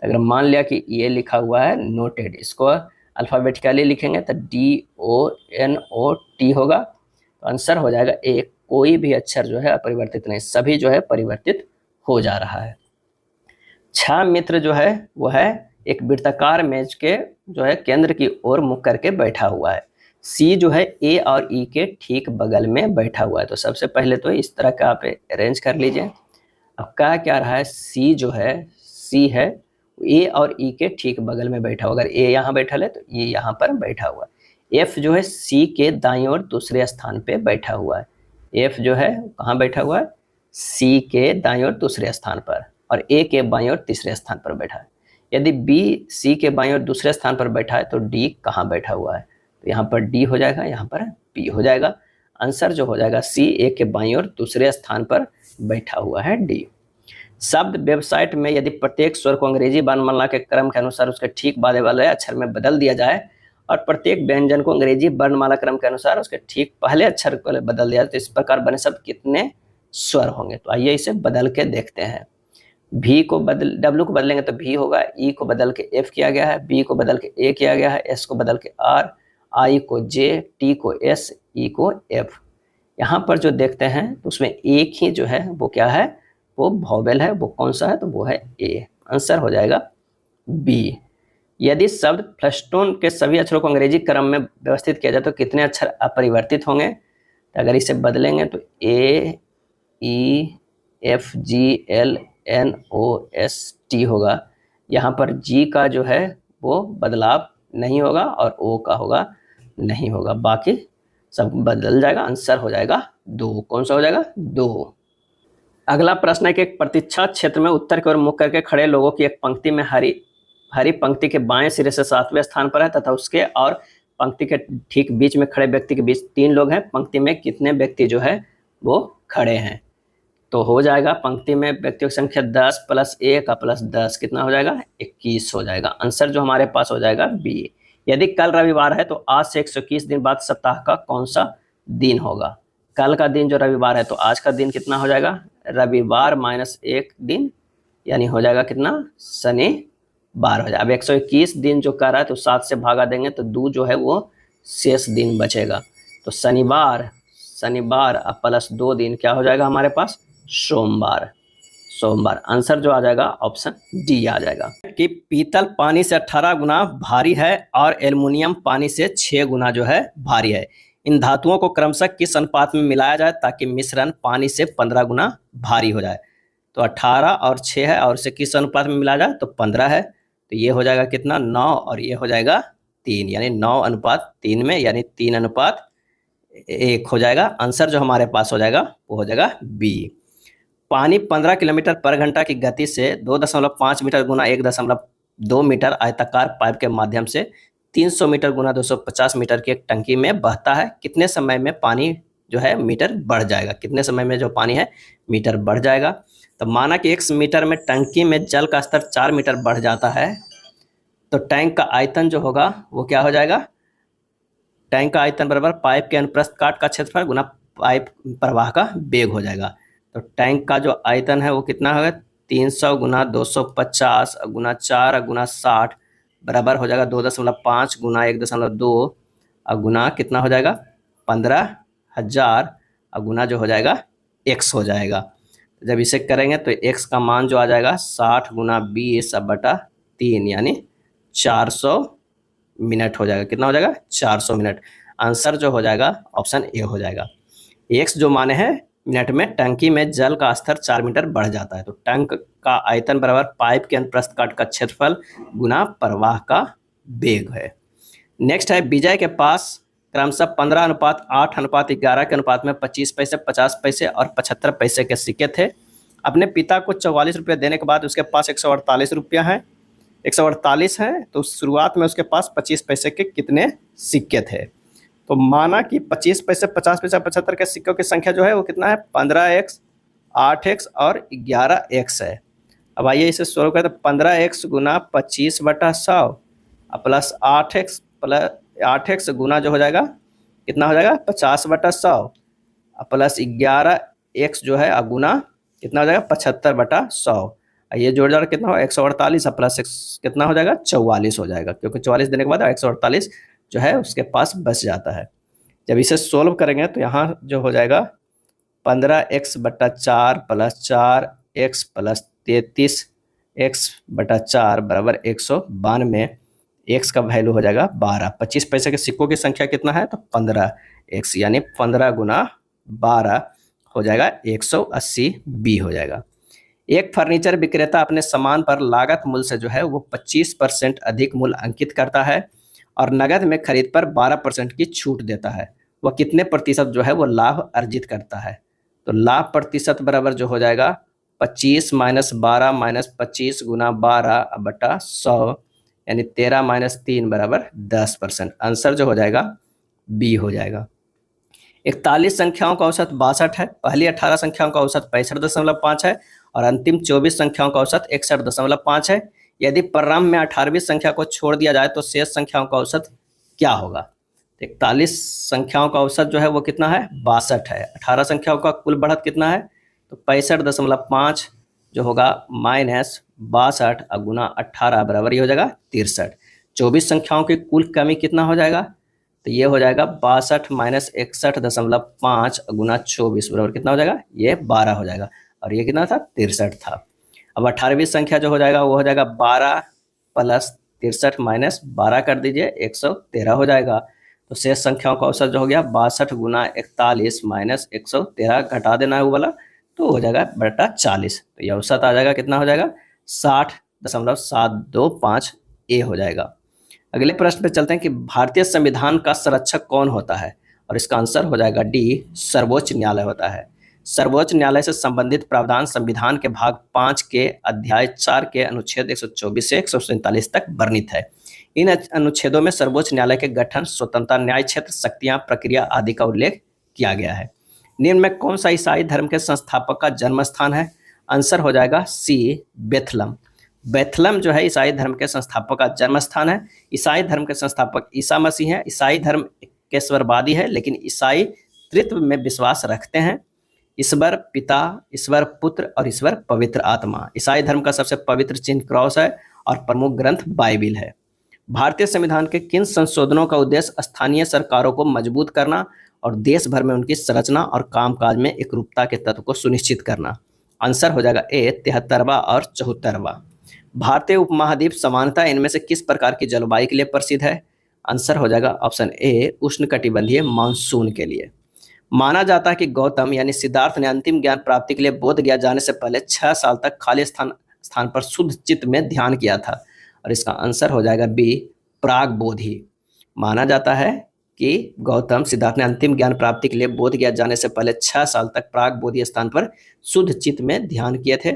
अगर मान लिया कि ये लिखा हुआ है नोटेड, इसको अल्फाबेटिकली लिखेंगे तो DONOT होगा। तो आंसर हो जाएगा ए। कोई भी अक्षर जो है अपरिवर्तित नहीं, सभी जो है परिवर्तित हो जा रहा है। 6 मित्र जो है वो है एक वृत्ताकार मेज के जो है केंद्र की ओर मुख करके बैठा हुआ है। सी जो है ए और ई के ठीक बगल में बैठा हुआ है। तो सबसे पहले तो इस तरह का आप अरेंज कर लीजिए। अब क्या रहा है, सी जो है, सी है ए और ई के ठीक बगल में बैठा हुआ। अगर ए यहाँ बैठा है तो ये यहाँ पर बैठा हुआ है। एफ जो है सी के दाईं ओर दूसरे स्थान पे बैठा हुआ है। एफ जो है कहाँ बैठा हुआ है? सी के दाईं ओर दूसरे स्थान पर, और ए के बाईं ओर तीसरे स्थान पर बैठा है। यदि बी सी के बाईं ओर दूसरे स्थान पर बैठा है तो डी कहाँ बैठा हुआ है? तो यहाँ पर डी हो जाएगा, यहाँ पर पी हो जाएगा। आंसर जो हो जाएगा सी, ए के बाईं ओर दूसरे स्थान पर बैठा हुआ है, डी। शब्द वेबसाइट में यदि प्रत्येक स्वर को अंग्रेजी वर्णमाला के क्रम के अनुसार उसके ठीक बाद वाले अक्षर में बदल दिया जाए और प्रत्येक व्यंजन को अंग्रेजी वर्णमाला क्रम के अनुसार उसके ठीक पहले अक्षर को बदल दिया तो इस प्रकार बने शब्द कितने स्वर होंगे? तो आइए इसे बदल के देखते हैं। भी को बदल, डब्ल्यू को बदलेंगे तो भी होगा, ई को बदल के एफ किया गया है, बी को बदल के ए किया गया है, एस को बदल के आर, आई को जे, टी को एस, ई को एफ। यहाँ पर जो देखते हैं तो उसमें एक ही जो है वो क्या है, वो वॉवेल है। वो कौन सा है? तो वो है ए। आंसर हो जाएगा बी। यदि शब्द फ्लस्टोन के सभी अक्षरों को अंग्रेजी क्रम में व्यवस्थित किया जाए तो कितने अक्षर अपरिवर्तित होंगे? तो अगर इसे बदलेंगे तो ए, ई, एफ, जी, एल, एन, ओ, एस, टी होगा। यहाँ पर जी का जो है वो बदलाव नहीं होगा और ओ का होगा नहीं होगा, बाकी सब बदल जाएगा। आंसर हो जाएगा 2। कौन सा हो जाएगा? 2। अगला प्रश्न है कि एक प्रतीक्षा क्षेत्र में उत्तर की ओर मुख करके खड़े लोगों की एक पंक्ति में हरी पंक्ति के बाएं सिरे से 7वें स्थान पर है तथा उसके और पंक्ति के ठीक बीच में खड़े व्यक्ति के बीच 3 लोग हैं, पंक्ति में कितने व्यक्ति जो है वो खड़े हैं। तो हो जाएगा पंक्ति में व्यक्तियों की संख्या 10 + 1 + 10 कितना हो जाएगा 21 हो जाएगा। आंसर जो हमारे पास हो जाएगा बी। यदि कल रविवार है तो आज से 121 दिन बाद सप्ताह का कौन सा दिन होगा। कल का दिन जो रविवार है तो आज का दिन कितना हो जाएगा, रविवार -1 दिन, यानी हो जाएगा कितना, शनिवार हो जाएगा। अब 121 दिन जो कर रहा है तो 7 से भागा देंगे तो 2 जो है वो शेष दिन बचेगा। तो शनिवार +2 दिन क्या हो जाएगा हमारे पास, सोमवार। आंसर जो आ जाएगा ऑप्शन डी आ जाएगा कि पीतल पानी से 18 गुना भारी है और एल्युमिनियम पानी से 6 गुना जो है भारी है। इन धातुओं को क्रमशः किस अनुपात में मिलाया जाए ताकि मिश्रण पानी से 15 गुना भारी हो जाए। तो 18 और 6 है और इसे किस अनुपात में मिलाया जाए तो 15 है। तो ये हो जाएगा कितना 9 और ये हो जाएगा 3, यानी 9:3 में, यानी 3:1 हो जाएगा। आंसर जो हमारे पास हो जाएगा वो हो जाएगा बी। पानी 15 किलोमीटर पर घंटा की गति से 2.5 मीटर गुना 1.2 मीटर आयताकार पाइप के माध्यम से 300 मीटर गुना 250 मीटर की एक टंकी में बहता है। कितने समय में पानी जो है मीटर बढ़ जाएगा, कितने समय में जो पानी है मीटर बढ़ जाएगा। तो माना कि 1 मीटर में टंकी में जल का स्तर 4 मीटर बढ़ जाता है, तो टैंक का आयतन जो होगा वो क्या हो जाएगा, टैंक का आयतन बराबर पाइप के अनुप्रस्थ काट का क्षेत्रफल गुना पाइप प्रवाह का वेग हो जाएगा। तो टैंक का जो आयतन है वो कितना होगा, 300 गुना 250 गुना 4 गुना 60 बराबर हो जाएगा 2.5 गुना 1.2 गुना कितना हो जाएगा 15,000 गुना जो हो जाएगा x हो जाएगा। जब इसे करेंगे तो x का मान जो आ जाएगा 60 गुना 20/3 यानी 400 मिनट हो जाएगा। कितना हो जाएगा 400 मिनट। आंसर जो हो जाएगा ऑप्शन ए हो जाएगा। x जो माने हैं मिनट में, टंकी में जल का स्तर 4 मीटर बढ़ जाता है तो टैंक का आयतन बराबर पाइप के अनुप्रस्थ काट का क्षेत्रफल गुना प्रवाह का वेग है। नेक्स्ट है विजय के पास क्रमशः 15:8:11 के अनुपात में 25 पैसे, 50 पैसे और 75 पैसे के सिक्के थे। अपने पिता को 44 रुपये देने के बाद उसके पास 148 रुपया है, 148 हैं, तो शुरुआत में उसके पास 25 पैसे के कितने सिक्के थे। तो माना कि 25 पैसे, 50 पैसे, 75 के सिक्कों की संख्या जो है वो कितना है 15x, 8x और 11x है। अब आइए इसे सोल्व करें तो 15x गुना 25/100 प्लस 8x गुना जो हो जाएगा कितना हो जाएगा 50/100 प्लस 11x जो है गुना कितना हो जाएगा 75/100। ये जोड़ जाकर कितना होगा 148 प्लस कितना हो जाएगा 44 हो जाएगा, क्योंकि 44 देने के बाद 148 जो है उसके पास बच जाता है। जब इसे सोल्व करेंगे तो यहाँ जो हो जाएगा 15x/4 plus 4x plus 33x/4 बराबर 192। x का वैल्यू हो जाएगा 12। 25 पैसे के सिक्कों की संख्या कितना है तो 15x, यानी 15 गुना 12 हो जाएगा 180 b हो जाएगा। एक फर्नीचर विक्रेता अपने सामान पर लागत मूल्य से जो है वो 25% अधिक मूल्य अंकित करता है और नगद में खरीद पर 12% की छूट देता है। वह कितने प्रतिशत जो है वो लाभ अर्जित करता है। तो लाभ प्रतिशत बराबर जो हो जाएगा 25 - 12 - 25 गुना 12/100 यानी 13 - 3 बराबर 10%। आंसर जो हो जाएगा बी हो जाएगा। 41 संख्याओं का औसत 62 है, पहली 18 संख्याओं का औसत 65.5 है और अंतिम 24 संख्याओं का औसत 61.5 है। यदि प्रारंभ में 18वीं संख्या को छोड़ दिया जाए तो शेष संख्याओं का औसत क्या होगा। 41 संख्याओं का औसत जो है वो कितना है 62 है। 18 संख्याओं का कुल बढ़त कितना है तो 65.5 जो होगा माइनस 62 गुना 18 बराबर ये हो जाएगा 63। 24 संख्याओं की कुल कमी कितना हो जाएगा तो ये हो जाएगा 62 माइनस 61.5 गुना 24 बराबर कितना हो जाएगा ये 12 हो जाएगा और ये कितना था 63 था। अब 18वीं संख्या जो हो जाएगा वो हो जाएगा 12 प्लस 63 माइनस 12 कर दीजिए 113 हो जाएगा। तो शेष संख्याओं का औसत जो हो गया 62 गुना 41 माइनस 113 घटा देना है वो वाला तो हो जाएगा बटा 40। तो ये औसत आ जाएगा कितना हो जाएगा 60.725 ए हो जाएगा। अगले प्रश्न पे चलते हैं कि भारतीय संविधान का संरक्षक कौन होता है और इसका आंसर हो जाएगा डी सर्वोच्च न्यायालय होता है। सर्वोच्च न्यायालय से संबंधित प्रावधान संविधान के भाग 5 के अध्याय 4 के अनुच्छेद 124 से 147 तक वर्णित है। इन अनुच्छेदों में सर्वोच्च न्यायालय के गठन, स्वतंत्रता, न्याय क्षेत्र, शक्तियां, प्रक्रिया आदि का उल्लेख किया गया है। निम्न में कौन सा ईसाई धर्म के संस्थापक का जन्म स्थान है? आंसर हो जाएगा सी, बेथलम। बेथलम जो है ईसाई धर्म के संस्थापक का जन्म स्थान है। ईसाई धर्म के संस्थापक ईसा मसीह हैं। ईसाई धर्म ईश्वरवादी है, लेकिन ईसाई त्रित्व में विश्वास रखते हैं। ईश्वर पिता, ईश्वर पुत्र और ईश्वर पवित्र आत्मा। ईसाई धर्म का सबसे पवित्र चिन्ह क्रॉस है और प्रमुख ग्रंथ बाइबिल है। भारतीय संविधान के किन संशोधनों का उद्देश्य स्थानीय सरकारों को मजबूत करना और देश भर में उनकी संरचना और कामकाज में एकरूपता के तत्व को सुनिश्चित करना? आंसर हो जाएगा ए, 73वां और 74वां। भारतीय उपमहाद्वीप समानता इनमें से किस प्रकार की जलवायु के लिए प्रसिद्ध है? आंसर हो जाएगा ऑप्शन ए, उष्णकटिबंधीय मानसून के लिए। माना जाता है कि गौतम यानी सिद्धार्थ ने अंतिम ज्ञान प्राप्ति के लिए बोध गया जाने से पहले 6 साल तक खाली स्थान पर शुद्ध चित्त में ध्यान किया था, और इसका आंसर हो जाएगा बी, प्राग बोधि। माना जाता है कि गौतम सिद्धार्थ ने अंतिम ज्ञान प्राप्ति के लिए बोध गया जाने से पहले 6 साल तक प्राग बोधि स्थान पर शुद्ध चित्त में ध्यान किए थे।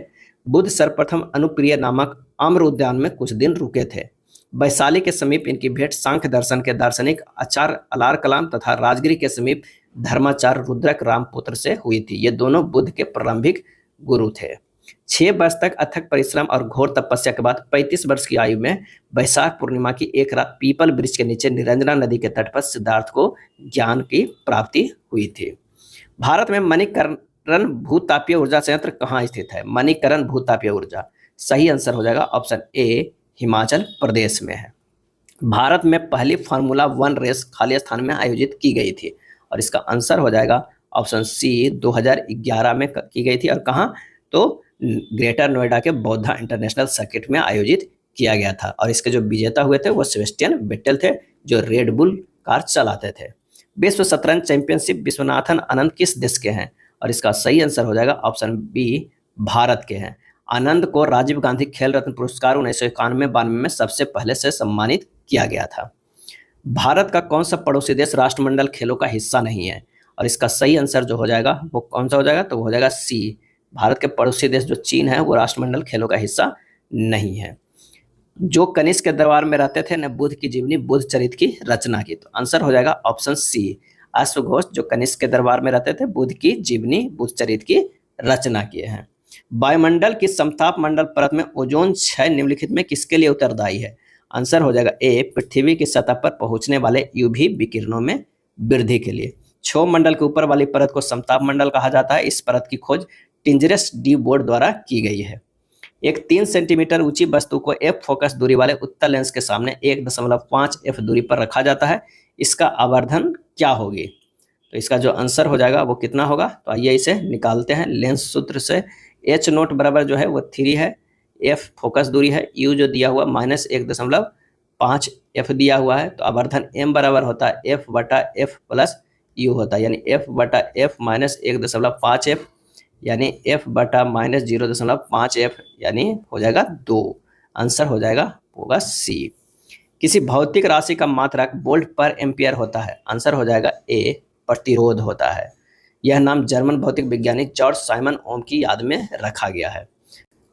बुद्ध सर्वप्रथम अनुप्रिय नामक आम्र उद्यान में कुछ दिन रुके थे। वैशाली के समीप इनकी भेंट सांख्य दर्शन के दार्शनिक आचार्य अलार कलाम तथा राजगिरी के समीप धर्माचार्य रुद्रक रामपुत्र से हुई थी। ये दोनों बुद्ध के प्रारंभिक गुरु थे। 6 वर्ष तक अथक परिश्रम और घोर तपस्या के बाद 35 वर्ष की आयु में वैशाख पूर्णिमा की एक रात पीपल वृक्ष के नीचे निरंजना नदी के तट पर सिद्धार्थ को ज्ञान की प्राप्ति हुई थी। भारत में मणिकरण भूतापीय ऊर्जा संयंत्र कहाँ स्थित है? मणिकरण भूतापीय ऊर्जा, सही आंसर हो जाएगा ऑप्शन ए, हिमाचल प्रदेश में है। भारत में पहली फार्मूला 1 रेस खाली स्थान में आयोजित की गई थी, और इसका आंसर हो जाएगा ऑप्शन सी, 2011 में की गई थी। और कहाँ? तो ग्रेटर नोएडा के बौद्धा इंटरनेशनल सर्किट में आयोजित किया गया था, और इसके जो विजेता हुए थे वो सेबेस्टियन वेटेल थे, जो रेड बुल कार चलाते थे। विश्व शतरंज चैंपियनशिप विश्वनाथन आनंद किस देश के हैं? और इसका सही आंसर हो जाएगा ऑप्शन बी, भारत के हैं। आनंद को राजीव गांधी खेल रत्न पुरस्कार 1991-92 में सबसे पहले से सम्मानित किया गया था। भारत का कौन सा पड़ोसी देश राष्ट्रमंडल खेलों का हिस्सा नहीं है? और इसका सही आंसर जो हो जाएगा वो कौन सा हो जाएगा? तो वो हो जाएगा सी, भारत के पड़ोसी देश जो चीन है वो राष्ट्रमंडल खेलों का हिस्सा नहीं है। जो कनिष्क के दरबार में रहते थे ने बुद्ध की जीवनी बुद्ध चरित्र की रचना की, तो आंसर हो जाएगा ऑप्शन सी, अश्वघोष जो कनिष्क के दरबार में रहते थे बुद्ध की जीवनी बुद्ध चरित्र की रचना किए हैं। वायुमंडल की समताप मंडल परत में ओजोन क्षय निम्नलिखित में किसके लिए उत्तरदायी है? आंसर हो जाएगा ए, पृथ्वी की सतह पर पहुंचने वाले यूवी विकिरणों में वृद्धि के लिए। क्षोभ मंडल के ऊपर वाली परत को समताप मंडल कहा जाता है। इस परत की खोज टिंजरस डी बोर्ड द्वारा की गई है। एक 3 सेंटीमीटर ऊंची वस्तु को एफ फोकस दूरी वाले उत्तल लेंस के सामने 1.5 एफ दूरी पर रखा जाता है। इसका आवर्धन क्या होगी? तो इसका जो आंसर हो जाएगा वो कितना होगा? तो आइए इसे निकालते हैं लेंस सूत्र से। एच नोट बराबर जो है वो 3 है, एफ फोकस दूरी है, यू जो दिया हुआ -1.5 एफ दिया हुआ है, तो आवर्धन एम बराबर होता है एफ बटा एफ प्लस यू होता है, यानी एफ बटा एफ -1.5 एफ, यानी एफ बटा -0.5 एफ, यानी हो जाएगा 2। आंसर हो जाएगा होगा सी। किसी भौतिक राशि का मात्रक वोल्ट पर एम्पियर होता है? आंसर हो जाएगा ए, प्रतिरोध होता है। यह नाम जर्मन भौतिक वैज्ञानिक जॉर्ज साइमन ओम की याद में रखा गया है।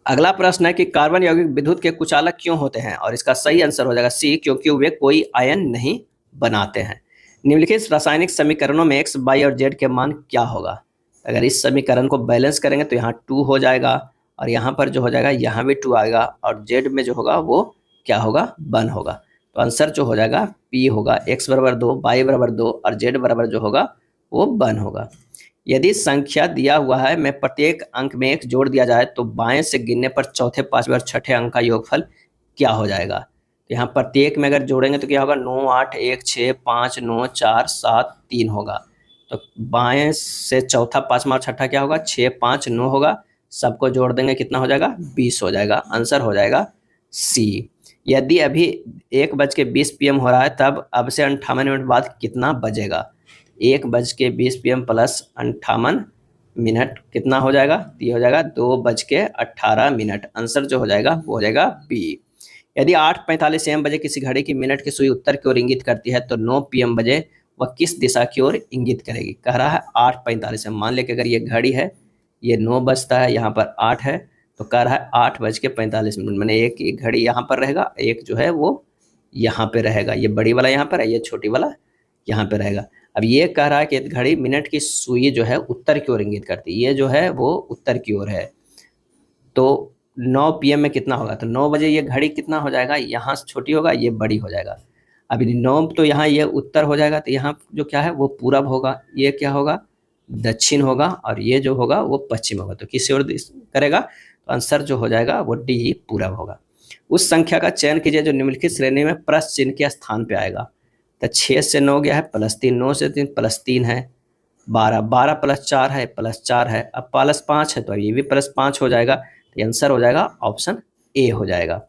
अगला प्रश्न है कि कार्बन यौगिक विद्युत के कुचालक क्यों होते हैं? और इसका सही आंसर हो जाएगा सी, क्योंकि वे कोई आयन नहीं बनाते हैं। निम्नलिखित रासायनिक समीकरणों में एक्स, वाई और जेड के मान क्या होगा? अगर इस समीकरण को बैलेंस करेंगे तो यहाँ 2 हो जाएगा, और यहाँ पर जो हो जाएगा यहाँ भी 2 आएगा, और जेड में जो होगा वो क्या होगा? 1 होगा। तो आंसर जो हो जाएगा पी होगा, एक्स बराबर 2, वाई बराबर 2 और जेड बराबर जो होगा वो 1 होगा। यदि संख्या दिया हुआ है में प्रत्येक अंक में 1 जोड़ दिया जाए तो बाएं से गिनने पर चौथे, पांचवें और छठे अंक का योगफल क्या हो जाएगा? तो यहाँ प्रत्येक में अगर जोड़ेंगे तो क्या होगा? 9, 8, 1, 6, 5, 9, 4, 7, 3 होगा। तो बाएं से चौथा, पांचवा और छठा क्या होगा? 6, 5, 9 होगा। सबको जोड़ देंगे कितना हो जाएगा? 20 हो जाएगा। आंसर हो जाएगा सी। यदि अभी 1:20 PM हो रहा है तब अब से 58 मिनट बाद कितना बजेगा? 1:20 PM प्लस 58 मिनट कितना हो जाएगा? ये हो जाएगा 2:18। आंसर जो हो जाएगा वो हो जाएगा बी। यदि 8:45 AM बजे किसी घड़ी की मिनट की सुई उत्तर की ओर इंगित करती है तो 9 PM बजे वह किस दिशा की ओर इंगित करेगी? कह रहा है 8:45 में। मान ले कि अगर ये घड़ी है, ये 9 बजता है, यहाँ पर 8 है, तो कह रहा है 8:45 मैंने एक घड़ी यहाँ पर रहेगा, एक जो है वो यहाँ पे रहेगा, ये बड़ी वाला यहाँ पर है, ये छोटी वाला यहाँ पे रहेगा। अब ये कह रहा है कि घड़ी मिनट की सुई जो है उत्तर की ओर इंगित करती है, ये जो है वो उत्तर की ओर है। तो 9 PM में कितना होगा, तो 9 बजे ये घड़ी कितना हो जाएगा, यहाँ से छोटी होगा, ये बड़ी हो जाएगा। अब 9 तो यहाँ ये उत्तर हो जाएगा, तो यहाँ जो क्या है वो पूरब होगा, ये क्या होगा दक्षिण होगा, और ये जो होगा वो पश्चिम होगा। तो किस ओर करेगा, तो आंसर जो हो जाएगा वो डी पूरब होगा। उस संख्या का चयन कीजिए जो निम्नलिखित श्रेणी में प्लस चिन्ह के स्थान पे आएगा। तो 6 से 9 गया है +3, 9 से 3 +3 है, 12, 12 + 4 है +4 है, अब +5 है तो ये भी +5 हो जाएगा। तो आंसर हो जाएगा ऑप्शन ए हो जाएगा।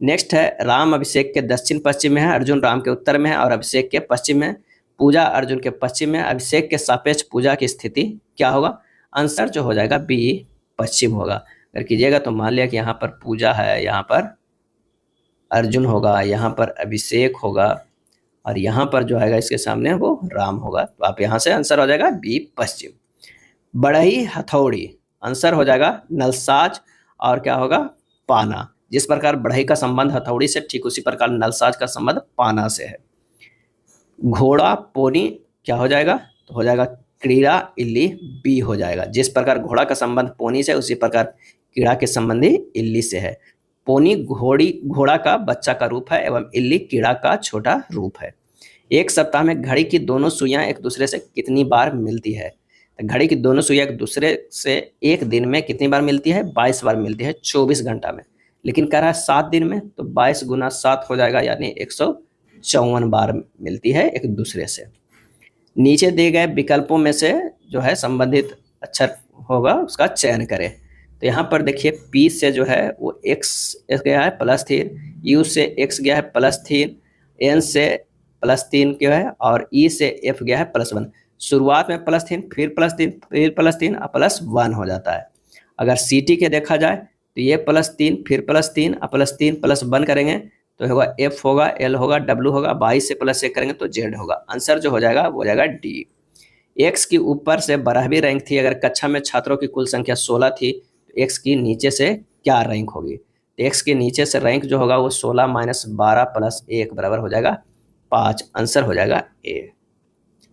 नेक्स्ट है राम अभिषेक के दक्षिण पश्चिम में है, अर्जुन राम के उत्तर में है और अभिषेक के पश्चिम में, पूजा अर्जुन के पश्चिम में, अभिषेक के सापेक्ष पूजा की स्थिति क्या होगा, आंसर जो हो जाएगा बी पश्चिम होगा। अगर कीजिएगा तो मान लिया कि यहाँ पर पूजा है, यहाँ पर अर्जुन होगा, यहाँ पर अभिषेक होगा और यहाँ पर जो आएगा इसके सामने वो राम होगा। तो आप यहाँ से आंसर हो जाएगा बी पश्चिम। बढ़ई हथौड़ी, आंसर हो जाएगा नलसाज और क्या होगा पाना। जिस प्रकार बढ़ई का संबंध हथौड़ी से, ठीक उसी प्रकार नलसाज का संबंध पाना से है। घोड़ा पोनी क्या हो जाएगा, तो हो जाएगा क्रीड़ा इल्ली बी हो जाएगा। जिस प्रकार घोड़ा का संबंध पोनी से, उसी प्रकार कीड़ा के संबंधी इल्ली से है। पोनी घोड़ा का बच्चा का रूप है एवं इल्ली कीड़ा का छोटा रूप है। एक सप्ताह में घड़ी की दोनों सुइयां एक दूसरे से कितनी बार मिलती है, तो घड़ी की दोनों सुइयां एक दूसरे से एक दिन में कितनी बार मिलती है, 22 बार मिलती है 24 घंटा में। लेकिन कह रहा है 7 दिन में, तो 22 × 7 हो जाएगा, यानी 154 बार मिलती है एक दूसरे से। नीचे दिए गए विकल्पों में से जो है संबंधित अक्षर होगा उसका चयन करें। तो यहाँ पर देखिए P से जो है वो x गया है +3, U से x गया है +3, N से +3 क्या है और E से F गया है +1। शुरुआत में +3 फिर +3 फिर +3 और +1 हो जाता है। अगर CT के देखा जाए तो ये +3 फिर +3 और +3 +1 करेंगे तो होगा F होगा, L होगा, W होगा, 22 से +1 करेंगे तो Z होगा। आंसर जो हो जाएगा वो हो जाएगा डी। x की ऊपर से 12वीं रैंक थी, अगर कक्षा में छात्रों की कुल संख्या 16 थी तो x की नीचे से क्या रैंक होगी, तो x के नीचे से रैंक जो होगा वो 16 - 12 + 1 बराबर हो जाएगा 5। आंसर हो जाएगा ए।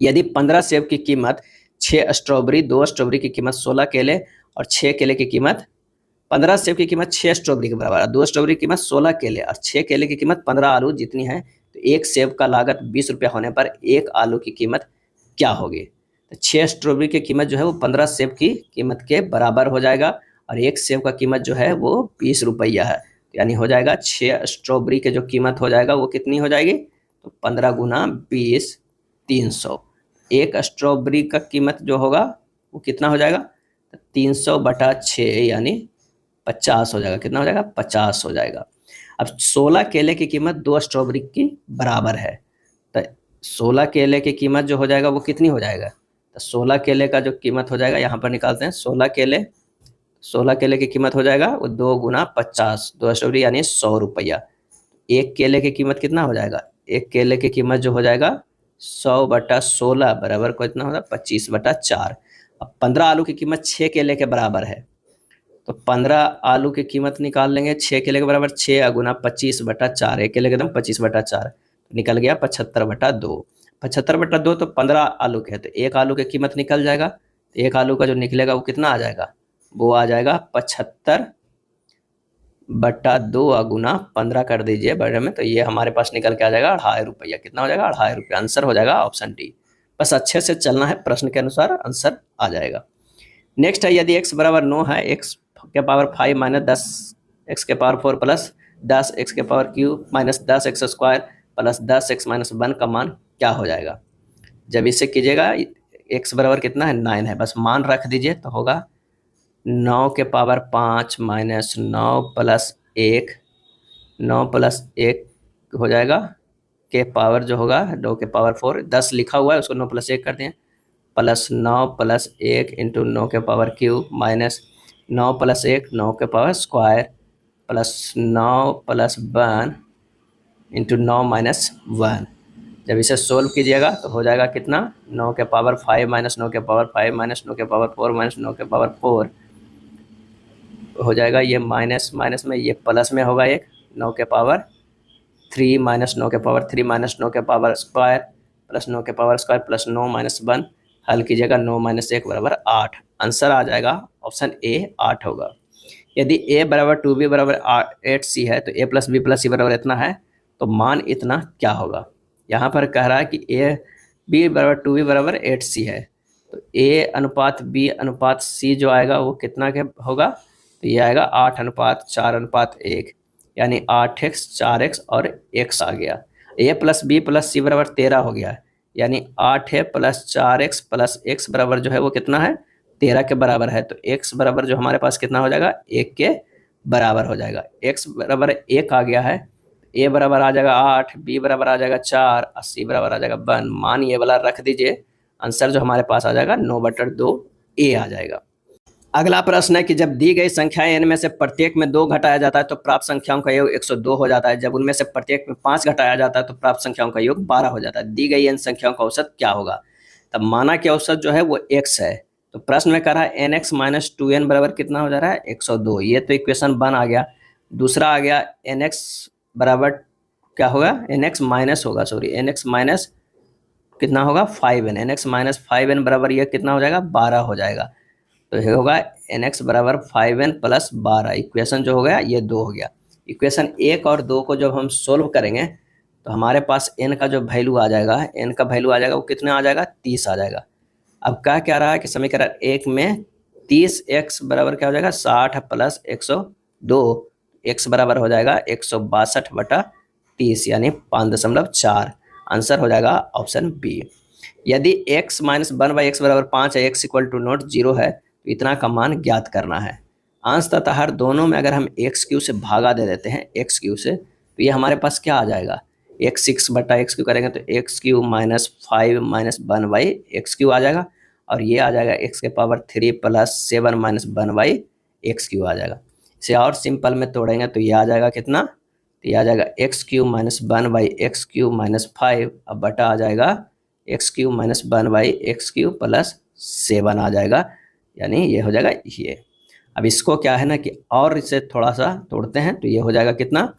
यदि 15 सेब की कीमत 6 स्ट्रॉबेरी, 2 स्ट्रॉबेरी की कीमत 16 केले और 6 केले की कीमत, 15 सेब की कीमत 6 स्ट्रॉबेरी के बराबर है, 2 स्ट्रॉबेरी की कीमत 16 केले और 6 केले की कीमत 15 आलू जितनी है, तो एक सेब का लागत 20 रुपया होने पर एक आलू की कीमत क्या होगी, तो 6 स्ट्रॉबेरी की कीमत जो है वो 15 सेब की कीमत के बराबर हो जाएगा और एक सेब का कीमत जो है वो 20 रुपया है। यानी हो जाएगा 6 स्ट्रॉबेरी के जो कीमत हो जाएगा वो कितनी हो जाएगी, तो 15 × 20 300। एक स्ट्रॉबेरी का कीमत जो होगा वो कितना हो जाएगा, तो 300/6 यानी 50 हो जाएगा। कितना हो जाएगा, 50 हो जाएगा। अब 16 केले की कीमत 2 स्ट्रॉबेरी की बराबर है, तो 16 केले की कीमत जो हो जाएगा वो कितनी हो जाएगा, तो 16 केले का जो कीमत हो जाएगा यहाँ पर निकालते हैं। 16 केले की कीमत हो जाएगा वो 2 × 50, 2 स्ट्रॉबेरी यानी 100 रुपया। एक केले की कीमत कितना हो जाएगा, एक केले की कीमत जो हो जाएगा 100/16 बराबर को इतना होगा 25/4। अब 15 आलू की कीमत 6 केले के बराबर है, तो 15 आलू की कीमत निकाल लेंगे 6 केले के बराबर, 6 × 25/4, एक केले के दाम 25/4 निकल गया 75/2। 75/2 तो 15 आलू के है, तो एक आलू की कीमत निकल जाएगा, तो एक आलू का जो निकलेगा वो कितना आ जाएगा, वो आ जाएगा 75/2 × 15 कर दीजिए बड़े में, तो ये हमारे पास निकल के आ जाएगा 2.5 रुपया। कितना हो जाएगा, 2.5 रुपया। आंसर हो जाएगा ऑप्शन डी। बस अच्छे से चलना है, प्रश्न के अनुसार आंसर आ जाएगा। नेक्स्ट है यदि x बराबर 9 है, x के पावर 5 - 10 x के पावर 4 + 10 x के पावर क्यूब - 10 x² + 10 x - 1 का मान क्या हो जाएगा। जब इसे कीजिएगा x बराबर कितना है 9 है, बस मान रख दीजिए तो होगा 9 के पावर 5 - 9 + 1, 9 + 1 हो जाएगा के पावर जो होगा 9 के पावर 4, 10 लिखा हुआ है उसको 9 + 1 कर दें, +9 + 1 × 9 के पावर क्यूब -9 + 1 9 के पावर स्क्वायर +9 + 1 × 9 - 1। जब इसे सोल्व कीजिएगा तो हो जाएगा कितना, 9 के पावर 5 - 9 के पावर 5 - 9 के पावर 4 - 9 के पावर 4 हो जाएगा, ये माइनस माइनस में ये प्लस में होगा एक 9 के पावर 3 माइनस 9 के पावर 3 माइनस 9 के पावर स्क्वायर प्लस 9 के पावर स्क्वायर प्लस 9 माइनस 1, हल कीजिएगा 9 माइनस 1 बराबर 8। आंसर आ जाएगा ऑप्शन ए 8 होगा। यदि a बराबर 2b बराबर 8c है तो a प्लस बी प्लस सी बराबर इतना है, तो मान इतना क्या होगा। यहाँ पर कह रहा है कि a b बराबर 2b बराबर 8c है, तो a अनुपात b अनुपात c जो आएगा वो कितना के होगा, तो ये आएगा 8 अनुपात 4 अनुपात 1, यानी 8x 4x और x आ गया। a प्लस बी प्लस सी बराबर 13 हो गया, यानी 8 प्लस 4x प्लस x बराबर जो है वो कितना है, 13 के बराबर है। तो x बराबर जो हमारे पास कितना हो जाएगा, 1 के बराबर हो जाएगा। x बराबर 1 आ गया है, a बराबर आ जाएगा 8, b बराबर आ जाएगा 4 और c बराबर आ जाएगा 1। मान ये वाला रख दीजिए, आंसर जो हमारे पास आ जाएगा 9/2 a आ जाएगा। अगला प्रश्न है कि जब दी गई संख्याएं n में से प्रत्येक में 2 घटाया जाता है तो प्राप्त संख्याओं का योग 102 हो जाता है। जब उनमें से प्रत्येक में 5 घटाया जाता है तो प्राप्त संख्याओं का योग 12 हो जाता है। दी गई n संख्याओं का औसत क्या होगा। तब माना कि औसत जो है वो x है, तो प्रश्न में कह रहा है nx माइनस 2n बराबर कितना हो जा रहा है, 102। ये तो इक्वेशन 1 आ गया। दूसरा आ गया nx बराबर क्या होगा, nx माइनस होगा, सॉरी nx माइनस कितना होगा 5n, nx माइनस 5n बराबर ये कितना हो जाएगा 12 हो जाएगा। तो ये होगा nx बराबर 5n प्लस 12। इक्वेशन जो हो गया ये 2 हो गया। इक्वेशन 1 और 2 को जब हम सोल्व करेंगे तो हमारे पास n का जो वैल्यू आ जाएगा, n का वैल्यू आ जाएगा वो कितना आ जाएगा 30 आ जाएगा। अब क्या रहा है कि समीकरण 1 में 30x बराबर क्या हो जाएगा 60 प्लस 102, x बराबर हो जाएगा 162/30 यानी 5.4। आंसर हो जाएगा ऑप्शन बी। यदि x माइनस 1/x बराबर 5 है, x इक्वल टू नॉट 0 है, तो इतना का मान ज्ञात करना है। अंश तथा हर दोनों में अगर हम x³ से भागा दे देते हैं x³ से, तो ये हमारे पास क्या आ जाएगा, x6/x³ करेंगे तो x³ माइनस 5 माइनस 1/x³ आ जाएगा, और ये आ जाएगा x के पावर 3 प्लस 7 माइनस 1/x³ आ जाएगा। इसे और सिंपल में तोड़ेंगे तो ये आ जाएगा कितना, तो ये आ जाएगा x³ माइनस 1/x³ माइनस 5, अब बटा आ जाएगा x³ माइनस 1/x³ प्लस 7 आ जाएगा, यानी ये हो जाएगा ये। अब इसको क्या है ना कि और इसे थोड़ा सा तोड़ते हैं तो ये हो जाएगा कितना,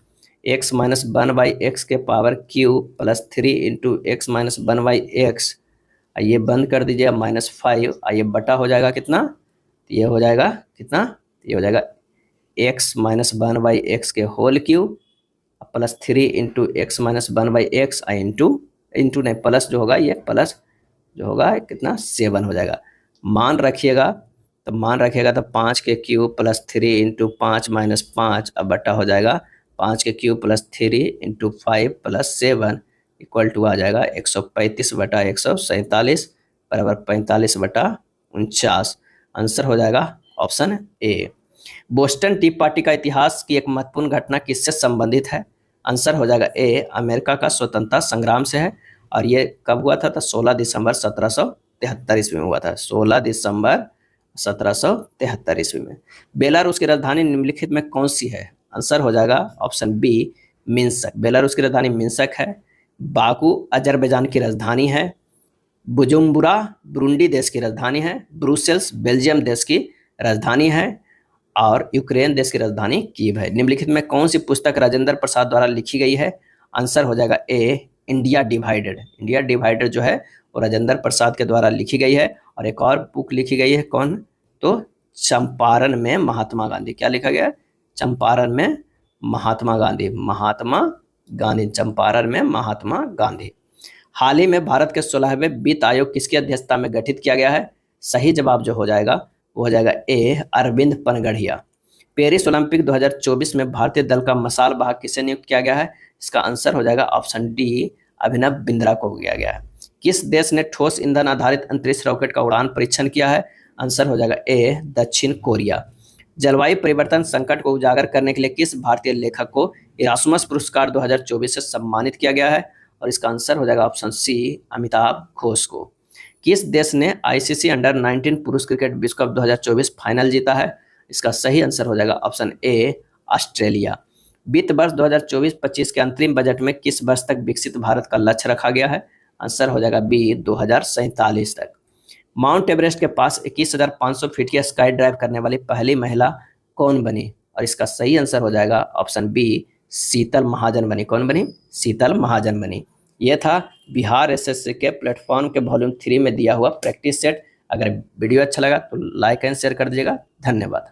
x माइनस 1/x के power Q plus 3 into x minus 1/x, ये बंद कर दीजिए, -5, ये बटा हो जाएगा कितना, तो ये हो जाएगा कितना, ये हो जाएगा x माइनस 1/x के whole cube plus 3 into x minus 1/x into नहीं प्लस जो होगा ये प्लस जो होगा कितना 7 हो जाएगा। मान रखिएगा तो 5 के क्यूब प्लस 3 इंटू 5 माइनस 5, अब बटा हो जाएगा 5 के cube plus 3 into 5 plus 7 equal to आ जाएगा 135/147 बराबर 45/49। आंसर हो जाएगा option A. Boston tea party का इतिहास की एक महत्वपूर्ण घटना किससे संबंधित है। आंसर हो जाएगा ए, अमेरिका का स्वतंत्रता संग्राम से है, और ये कब हुआ था, तो 16 दिसंबर 1773 ईस्वी में हुआ था। 16 दिसंबर 1773 ईस्वी में। बेलारूस की राजधानी निम्नलिखित में कौन सी है। आंसर हो जाएगा ऑप्शन बी, मिन्स्क। बेलारूस की राजधानी मिन्स्क है। बाकू अजरबैजान की राजधानी है। बुजुम्बुरा ब्रुंडी देश की राजधानी है। ब्रुसेल्स बेल्जियम देश की राजधानी है, और यूक्रेन देश की राजधानी कीव है। निम्नलिखित में कौन सी पुस्तक राजेंद्र प्रसाद द्वारा लिखी गई है। आंसर हो जाएगा ए, इंडिया डिवाइडेड। इंडिया डिवाइडेड जो है वो राजेंद्र प्रसाद के द्वारा लिखी गई है। और एक और बुक लिखी गई है कौन, तो चंपारण में महात्मा गांधी। क्या लिखा गया है, चंपारण में महात्मा गांधी, चंपारण में महात्मा गांधी। हाल ही में भारत के 16वें वित्त आयोग किसकी अध्यक्षता में गठित किया गया है। सही जवाब जो हो जाएगा वो हो जाएगा ए, अरविंद पनगढ़िया। पेरिस ओलंपिक 2024 में भारतीय दल का मसाल वाहक किसे नियुक्त किया गया है। इसका आंसर हो जाएगा ऑप्शन डी, अभिनव बिंद्रा को किया गया है। किस देश ने ठोस ईंधन आधारित अंतरिक्ष रॉकेट का उड़ान परीक्षण किया है। आंसर हो जाएगा ए, दक्षिण कोरिया। जलवायु परिवर्तन संकट को उजागर करने के लिए किस भारतीय लेखक को इरासमस पुरस्कार 2024 से सम्मानित किया गया है। और इसका आंसर हो जाएगा ऑप्शन सी, अमिताभ घोष को। किस देश ने आईसीसी अंडर 19 पुरुष क्रिकेट विश्व कप 2024 फाइनल जीता है। इसका सही आंसर हो जाएगा ऑप्शन ए, ऑस्ट्रेलिया। वित्त वर्ष 2024-25 के अंतरिम बजट में किस वर्ष तक विकसित भारत का लक्ष्य रखा गया है। आंसर हो जाएगा बी, 2047 तक। माउंट एवरेस्ट के पास 21,500 फीट की स्काई ड्राइव करने वाली पहली महिला कौन बनी। और इसका सही आंसर हो जाएगा ऑप्शन बी, शीतल महाजन बनी। कौन बनी? शीतल महाजन बनी। ये था बिहार एसएससी के प्लेटफॉर्म के वॉल्यूम 3 में दिया हुआ प्रैक्टिस सेट। अगर वीडियो अच्छा लगा तो लाइक एंड शेयर कर दीजिएगा। धन्यवाद।